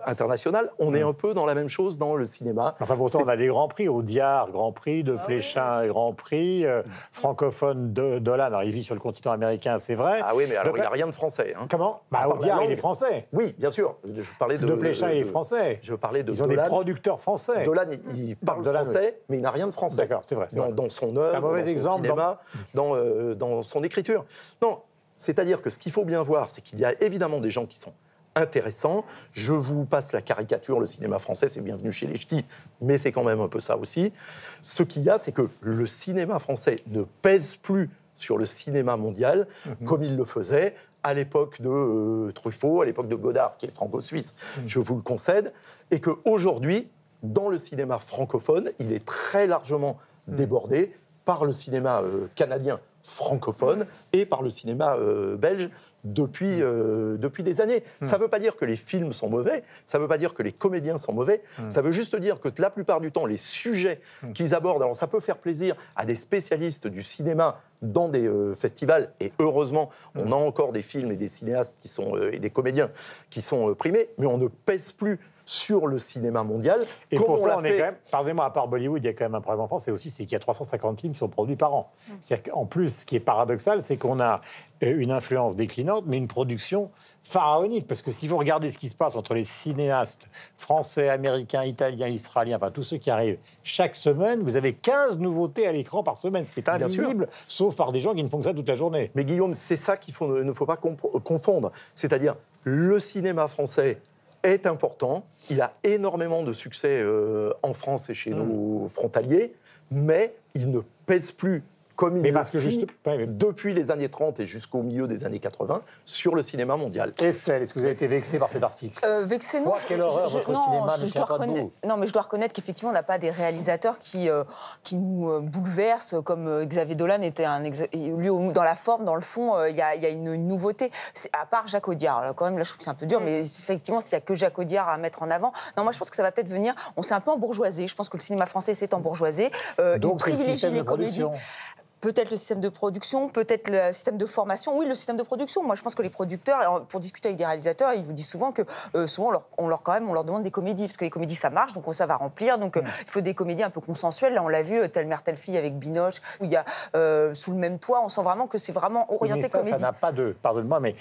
international. On est un peu dans la même chose dans le cinéma. Enfin, pourtant, on a des grands prix. Audiard, Grand Prix, De Pléchin, Grand Prix. Francophone, Dolan. Alors, il vit sur le continent américain, c'est vrai. Ah oui, mais alors Donc, il n'a rien de français. Hein. Comment Audiard, il est français. Oui, bien sûr. Je parlais De Pléchin, il est français. Je parlais de Ils ont Dolan. des producteurs français. Dolan, il parle français, mais il n'a rien de français. D'accord, c'est vrai. Dans son œuvre, dans son cinéma, dans son écriture. Non, c'est-à-dire que ce qu'il faut bien voir, c'est qu'il y a évidemment des gens qui sont intéressants. Je vous passe la caricature, le cinéma français, c'est bienvenu chez les ch'tis, mais c'est quand même un peu ça aussi. Ce qu'il y a, c'est que le cinéma français ne pèse plus sur le cinéma mondial comme il le faisait à l'époque de Truffaut, à l'époque de Godard, qui est franco-suisse, je vous le concède, et qu'aujourd'hui, dans le cinéma francophone, il est très largement débordé par le cinéma canadien francophone et par le cinéma belge depuis des années. Ça ne veut pas dire que les films sont mauvais, ça ne veut pas dire que les comédiens sont mauvais, ça veut juste dire que la plupart du temps, les sujets qu'ils abordent, alors ça peut faire plaisir à des spécialistes du cinéma dans des festivals, et heureusement, on a encore des films et des cinéastes qui sont, et des comédiens qui sont primés, mais on ne pèse plus sur le cinéma mondial. Et pourtant, on est quand même, pardonnez-moi, à part Bollywood, il y a quand même un problème en France, c'est qu'il y a 350 films qui sont produits par an. C'est-à-dire qu'en plus, ce qui est paradoxal, c'est qu'on a une influence déclinante, mais une production pharaonique. Parce que si vous regardez ce qui se passe entre les cinéastes français, américains, italiens, israéliens, enfin tous ceux qui arrivent chaque semaine, vous avez 15 nouveautés à l'écran par semaine, ce qui est invisible, sauf par des gens qui ne font que ça toute la journée. Mais Guillaume, c'est ça qu'il ne faut pas confondre. C'est-à-dire, le cinéma français est important, il a énormément de succès en France et chez nos frontaliers, mais il ne pèse plus comme il le fait depuis les années 30 et jusqu'au milieu des années 80 sur le cinéma mondial. Estelle, est-ce que vous avez été vexée par cet article Vexée, non. Quelle horreur, votre cinéma ne tient pas debout. Non, mais je dois reconnaître qu'effectivement, on n'a pas des réalisateurs qui nous bouleversent, comme Xavier Dolan était lui, dans la forme, dans le fond, il y a une nouveauté. À part Jacques Audiard, là, quand même, là, je trouve que c'est un peu dur, mais effectivement, s'il n'y a que Jacques Audiard à mettre en avant, non, moi, je pense que ça va peut-être venir. On s'est un peu embourgeoisé. Je pense que le cinéma français s'est embourgeoisé. Donc, c'est le système de production. Peut-être le système de production, peut-être le système de formation. Oui, le système de production. Moi, je pense que les producteurs, pour discuter avec des réalisateurs, ils vous disent souvent que souvent on leur demande des comédies, parce que les comédies ça marche, donc ça va remplir. Donc il faut des comédies un peu consensuelles. Là, on l'a vu, Telle mère telle fille avec Binoche, où il y a Sous le même toit. On sent vraiment que c'est vraiment orienté comédie. Ça n'a pas de, pardonne-moi, mais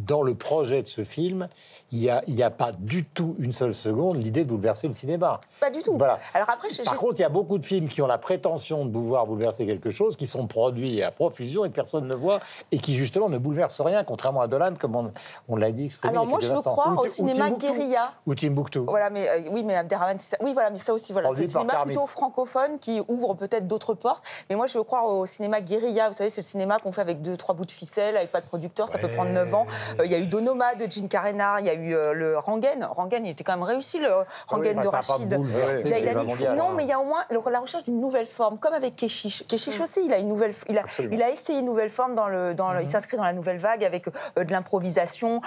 dans le projet de ce film, il n'y a pas du tout une seule seconde l'idée de bouleverser le cinéma. Pas du tout. Voilà. Alors après, Par contre, il y a beaucoup de films qui ont la prétention de pouvoir bouleverser quelque chose, qui sont produits à profusion et que personne ne voit, et qui justement ne bouleversent rien, contrairement à Dolan, comme on l'a dit exprimé. Alors moi, je veux croire au cinéma guérilla. Ou Timbuktu. Voilà, mais oui, mais Abderrahmane, c'est ça. Oui, voilà, mais ça aussi, voilà, c'est le cinéma plutôt francophone qui ouvre peut-être d'autres portes. Mais moi, je veux croire au cinéma guérilla. Vous savez, c'est le cinéma qu'on fait avec 2-3 bouts de ficelle, avec pas de producteur. Ça peut prendre 9 ans. Il y a eu Donoma de Gene Karenar, il y a eu le Rangen. Rangen, il était quand même réussi, le Rangen de Rachid. Non, mais il y a au moins la recherche d'une nouvelle forme, comme avec Keshish. Keshish aussi, il a essayé une nouvelle forme il s'inscrit dans la nouvelle vague avec de l'improvisation.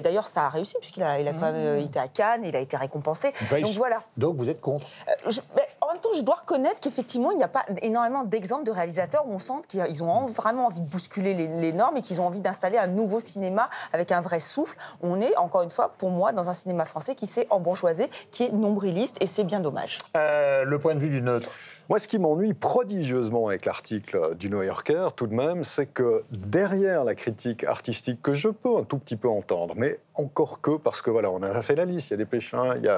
D'ailleurs, ça a réussi puisqu'il a quand même été à Cannes, il a été récompensé. Donc voilà. Donc vous êtes contre. En même temps, je dois reconnaître qu'effectivement, il n'y a pas énormément d'exemples de réalisateurs où on sent qu'ils ont vraiment envie de bousculer les normes et qu'ils ont envie d'installer un nouveau cinéma avec un vrai souffle. On est, encore une fois, pour moi, dans un cinéma français qui s'est embourgeoisé, qui est nombriliste, et c'est bien dommage. Le point de vue du neutre. Moi, ce qui m'ennuie prodigieusement avec l'article du New Yorker, tout de même, c'est que derrière la critique artistique, que je peux un tout petit peu entendre, mais encore que, parce que voilà, on a fait la liste, il y a des Pléchins, il y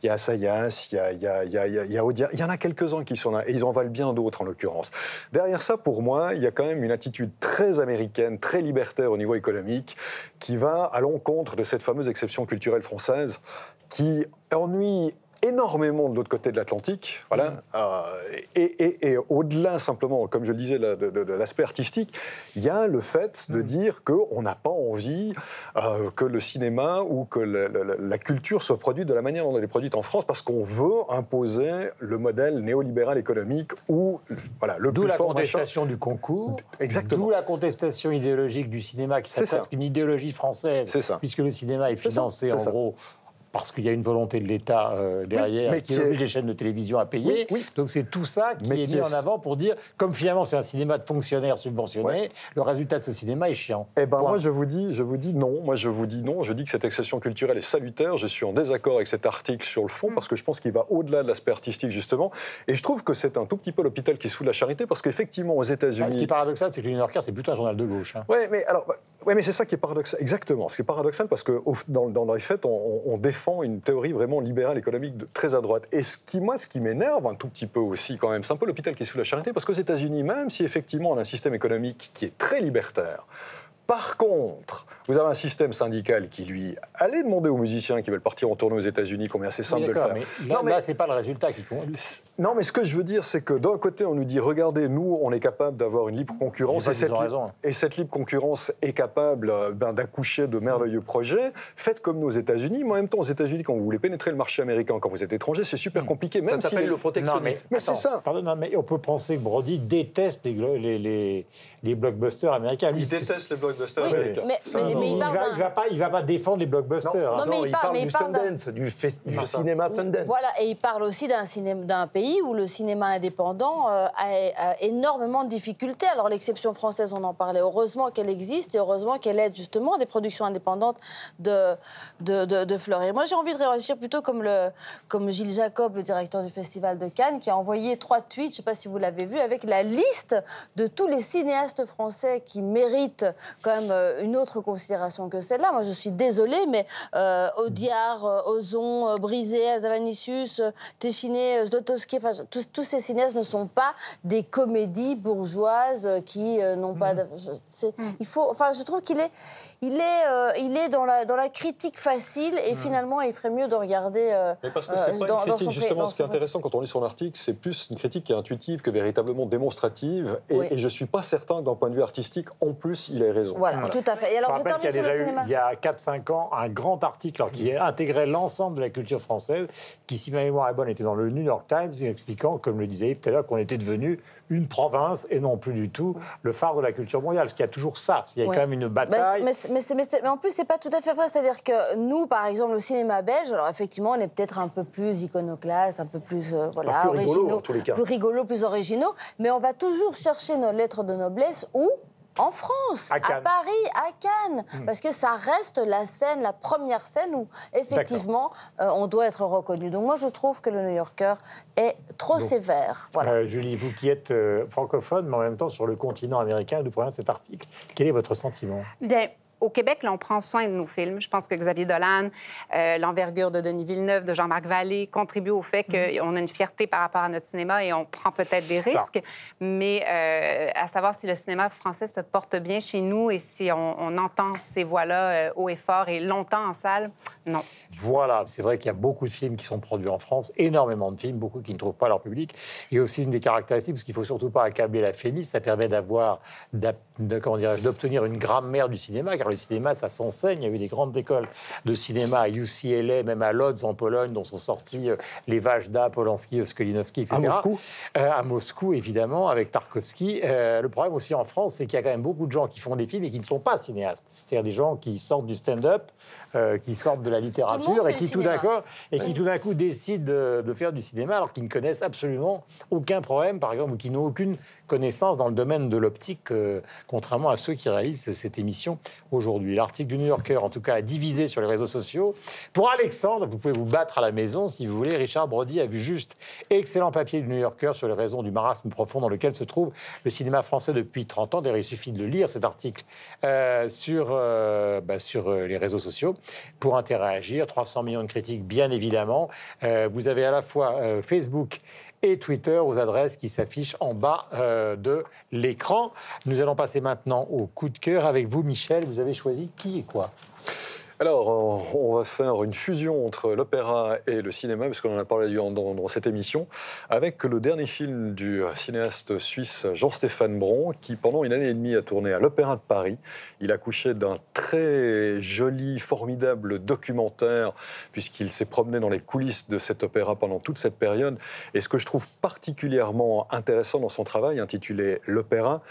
a Assayas, il y a Audiard, il y en a quelques-uns qui sont là, et ils en valent bien d'autres en l'occurrence. Derrière ça, pour moi, il y a quand même une attitude très américaine, très libertaire au niveau économique, qui va à l'encontre de cette fameuse exception culturelle française qui ennuie énormément de l'autre côté de l'Atlantique, voilà. Et au-delà simplement, comme je le disais, de l'aspect artistique, il y a le fait de dire qu'on n'a pas envie que le cinéma ou que la culture soit produite de la manière dont elle est produite en France, parce qu'on veut imposer le modèle néolibéral économique où, voilà, le plus fort... D'où la contestation du concours. Exactement. D'où la contestation idéologique du cinéma, qui serait presque une idéologie française, puisque le cinéma est financé en gros parce qu'il y a une volonté de l'État derrière, mais qui oblige les chaînes de télévision à payer. Donc c'est tout ça qui est mis en avant pour dire, comme finalement c'est un cinéma de fonctionnaires subventionnés, le résultat de ce cinéma est chiant. Eh ben moi je vous dis non. Moi je vous dis non. Je dis que cette accession culturelle est salutaire. Je suis en désaccord avec cet article sur le fond parce que je pense qu'il va au-delà de l'aspect artistique justement. Et je trouve que c'est un tout petit peu l'hôpital qui se fout de la charité parce qu'effectivement aux États-Unis. Ce qui est paradoxal, c'est que le New Yorker c'est plutôt un journal de gauche. Hein. Mais c'est ça qui est paradoxal. Exactement. Ce qui est paradoxal parce que dans les faits, on défend une théorie vraiment libérale économique très à droite. Et ce qui m'énerve un tout petit peu aussi quand même, c'est un peu l'hôpital qui se fout de la charité parce qu'aux États-Unis, même si effectivement on a un système économique qui est très libertaire, par contre, vous avez un système syndical qui, lui, allez demander aux musiciens qui veulent partir en tournée aux États-Unis combien c'est simple de le faire. Mais là, c'est pas le résultat qui compte. Non, mais ce que je veux dire, c'est que d'un côté, on nous dit, regardez, nous, on est capable d'avoir une libre concurrence. Et cette libre concurrence est capable d'accoucher de merveilleux projets. Faites comme nos États-Unis. Mais en même temps, aux États-Unis, quand vous voulez pénétrer le marché américain, quand vous êtes étranger, c'est super compliqué. Ça s'appelle le protectionnisme. Mais c'est ça. Mais on peut penser que Brody déteste les blockbusters américains. Il déteste les blockbusters américains. Il va pas défendre les blockbusters. Non, il parle du Sundance, du cinéma Sundance. Voilà, et il parle aussi d'un pays où le cinéma indépendant a énormément de difficultés. Alors l'exception française, on en parlait. Heureusement qu'elle existe et heureusement qu'elle aide justement des productions indépendantes de fleurir. Moi, j'ai envie de réagir plutôt comme Gilles Jacob, le directeur du Festival de Cannes, qui a envoyé 3 tweets, je ne sais pas si vous l'avez vu, avec la liste de tous les cinéastes français qui méritent quand même une autre considération que celle-là. Moi, je suis désolée, mais Audiard, Ozon, Brisé, Azanavicius, Téchiné, Zlotowski, enfin, tous ces cinéastes ne sont pas des comédies bourgeoises qui n'ont pas... je trouve qu'il est... Il est dans la critique facile et finalement, il ferait mieux de regarder mais parce que c'est pas une critique, justement, ce qui est intéressant quand on lit son article, c'est plus une critique qui est intuitive que véritablement démonstrative. Et je ne suis pas certain que d'un point de vue artistique, en plus, il ait raison. Voilà, tout à fait. Et alors, je termine sur le cinéma. Il y a 4-5 ans, un grand article qui intégrait l'ensemble de la culture française, qui, si ma mémoire est bonne, était dans le New York Times, expliquant, comme le disait Yves tout à l'heure, qu'on était devenu une province et non plus du tout le phare de la culture mondiale. Parce qu'il y a toujours ça. Il y a quand même une bataille. Mais en plus, c'est pas tout à fait vrai. C'est-à-dire que nous, par exemple, le cinéma belge, alors effectivement, on est peut-être un peu plus iconoclaste, un peu plus, plus rigolo, en tous les cas. Plus rigolo, plus originaux. Mais on va toujours chercher nos lettres de noblesse où ? En France, à Paris, à Cannes, parce que ça reste la première scène où, effectivement, on doit être reconnu. Donc moi, je trouve que le New Yorker est trop sévère. Voilà. Julie, vous qui êtes francophone, mais en même temps sur le continent américain, d'où provient cet article, quel est votre sentiment ? Au Québec, là, on prend soin de nos films. Je pense que Xavier Dolan, l'envergure de Denis Villeneuve, de Jean-Marc Vallée contribuent au fait qu'on a une fierté par rapport à notre cinéma et on prend peut-être des risques. Mais à savoir si le cinéma français se porte bien chez nous et si on entend ces voix-là haut et fort et longtemps en salle, non. Voilà, c'est vrai qu'il y a beaucoup de films qui sont produits en France, énormément de films, beaucoup qui ne trouvent pas leur public. Et aussi une des caractéristiques, parce qu'il ne faut surtout pas accabler la FEMIS, ça permet d'obtenir une grammaire du cinéma, car le cinéma, ça s'enseigne. Il y a eu des grandes écoles de cinéma à UCLA, même à Lodz en Pologne, dont sont sortis les Vajda, Polanski, Skolimowski, etc. À Moscou, évidemment, avec Tarkovsky. Le problème aussi en France, c'est qu'il y a quand même beaucoup de gens qui font des films et qui ne sont pas cinéastes. C'est-à-dire des gens qui sortent du stand-up, qui sortent de la littérature et qui tout d'un coup décident de faire du cinéma alors qu'ils ne connaissent absolument aucun problème, par exemple, ou qui n'ont aucune connaissance dans le domaine de l'optique, contrairement à ceux qui réalisent cette émission aujourd'hui. L'article du New Yorker, en tout cas, a divisé sur les réseaux sociaux. Pour Alexandre, vous pouvez vous battre à la maison si vous voulez. Richard Brody a vu juste excellent papier du New Yorker sur les raisons du marasme profond dans lequel se trouve le cinéma français depuis 30 ans. D'ailleurs, il suffit de le lire, cet article, sur les réseaux sociaux pour interagir. 300 millions de critiques, bien évidemment. Vous avez à la fois Facebook et Twitter aux adresses qui s'affichent en bas de l'écran. Nous allons passer maintenant au coup de cœur avec vous, Michel. Vous avez choisi qui et quoi ? Alors, on va faire une fusion entre l'opéra et le cinéma, parce qu'on en a parlé dans cette émission, avec le dernier film du cinéaste suisse Jean-Stéphane Bron, qui pendant 1 année et demie a tourné à l'Opéra de Paris. Il a accouché d'un très joli, formidable documentaire, puisqu'il s'est promené dans les coulisses de cet opéra pendant toute cette période. Et ce que je trouve particulièrement intéressant dans son travail, intitulé L'Opéra,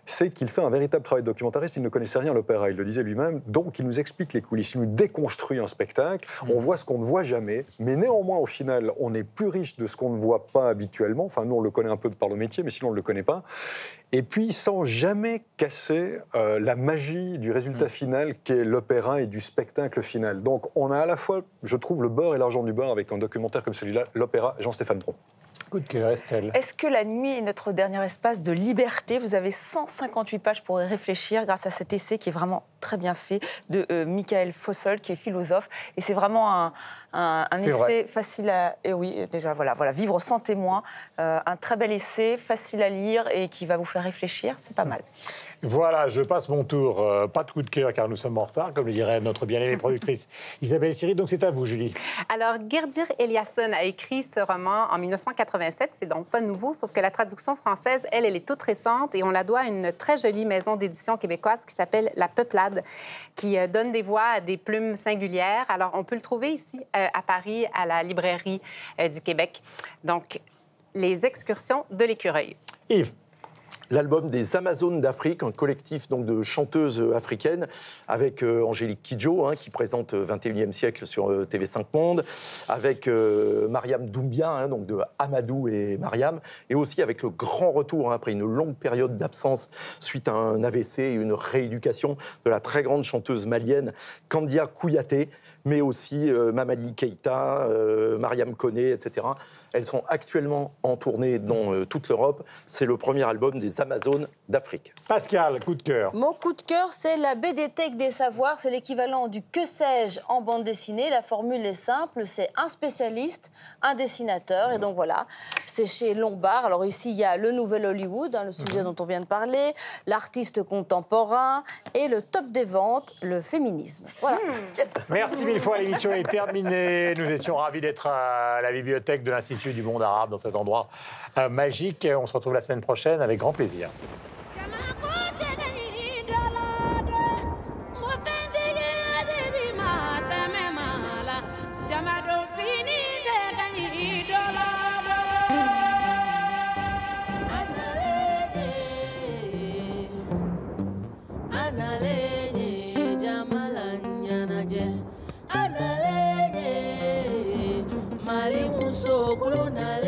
c'est qu'il fait un véritable travail de documentariste. Il ne connaissait rien à l'opéra, il le disait lui-même. Donc, il nous explique les coulisses, il nous déconstruit un spectacle. On voit ce qu'on ne voit jamais, mais néanmoins, au final, on est plus riche de ce qu'on ne voit pas habituellement. Enfin, nous, on le connaît un peu par le métier, mais sinon, on ne le connaît pas. Et puis, sans jamais casser la magie du résultat final qu'est l'opéra et du spectacle final. Donc, on a à la fois, je trouve, le beurre et l'argent du beurre avec un documentaire comme celui-là, l'opéra Jean-Stéphane Tron. Coup de cœur, Estelle. Est-ce que La nuit est notre dernier espace de liberté? Vous avez 158 pages pour y réfléchir grâce à cet essai qui est vraiment très bien fait de Michael Fossel, qui est philosophe. Et c'est vraiment un essai facile à... Et oui, déjà, voilà, vivre sans témoin. Un très bel essai, facile à lire et qui va vous faire réfléchir. C'est pas mal. Voilà, je passe mon tour. Pas de coup de cœur car nous sommes en retard, comme le dirait notre bien-aimée productrice Isabelle Siri. Donc c'est à vous, Julie. Alors, Gerdir Eliasson a écrit ce roman en 1987. C'est donc pas nouveau, sauf que la traduction française, elle est toute récente et on la doit à une très jolie maison d'édition québécoise qui s'appelle La Peuplade, qui donne des voix à des plumes singulières. Alors, on peut le trouver ici à Paris, à la librairie du Québec. Donc, Les excursions de l'écureuil. Yves. L'album des Amazones d'Afrique, un collectif donc, de chanteuses africaines, avec Angélique Kidjo, qui présente 21e siècle sur TV5 Monde, avec Mariam Doumbia, donc de Amadou et Mariam, et aussi avec le grand retour, après une longue période d'absence suite à un AVC et une rééducation, de la très grande chanteuse malienne Kandia Kouyaté, mais aussi Mamadi Keïta, Mariam Koné, etc. Elles sont actuellement en tournée dans toute l'Europe. C'est le premier album des Amazones d'Afrique. Pascal, coup de cœur. Mon coup de cœur, c'est la BDTech des Savoirs. C'est l'équivalent du Que sais-je en bande dessinée. La formule est simple, c'est un spécialiste, un dessinateur. Et donc voilà, c'est chez Lombard. Alors ici, il y a le nouvel Hollywood, le sujet dont on vient de parler, l'artiste contemporain et le top des ventes, le féminisme. Voilà. Merci mille fois, l'émission est terminée. Nous étions ravis d'être à la bibliothèque de l'Institut du monde arabe, dans cet endroit magique. On se retrouve la semaine prochaine avec grand plaisir. Mali muso kuluna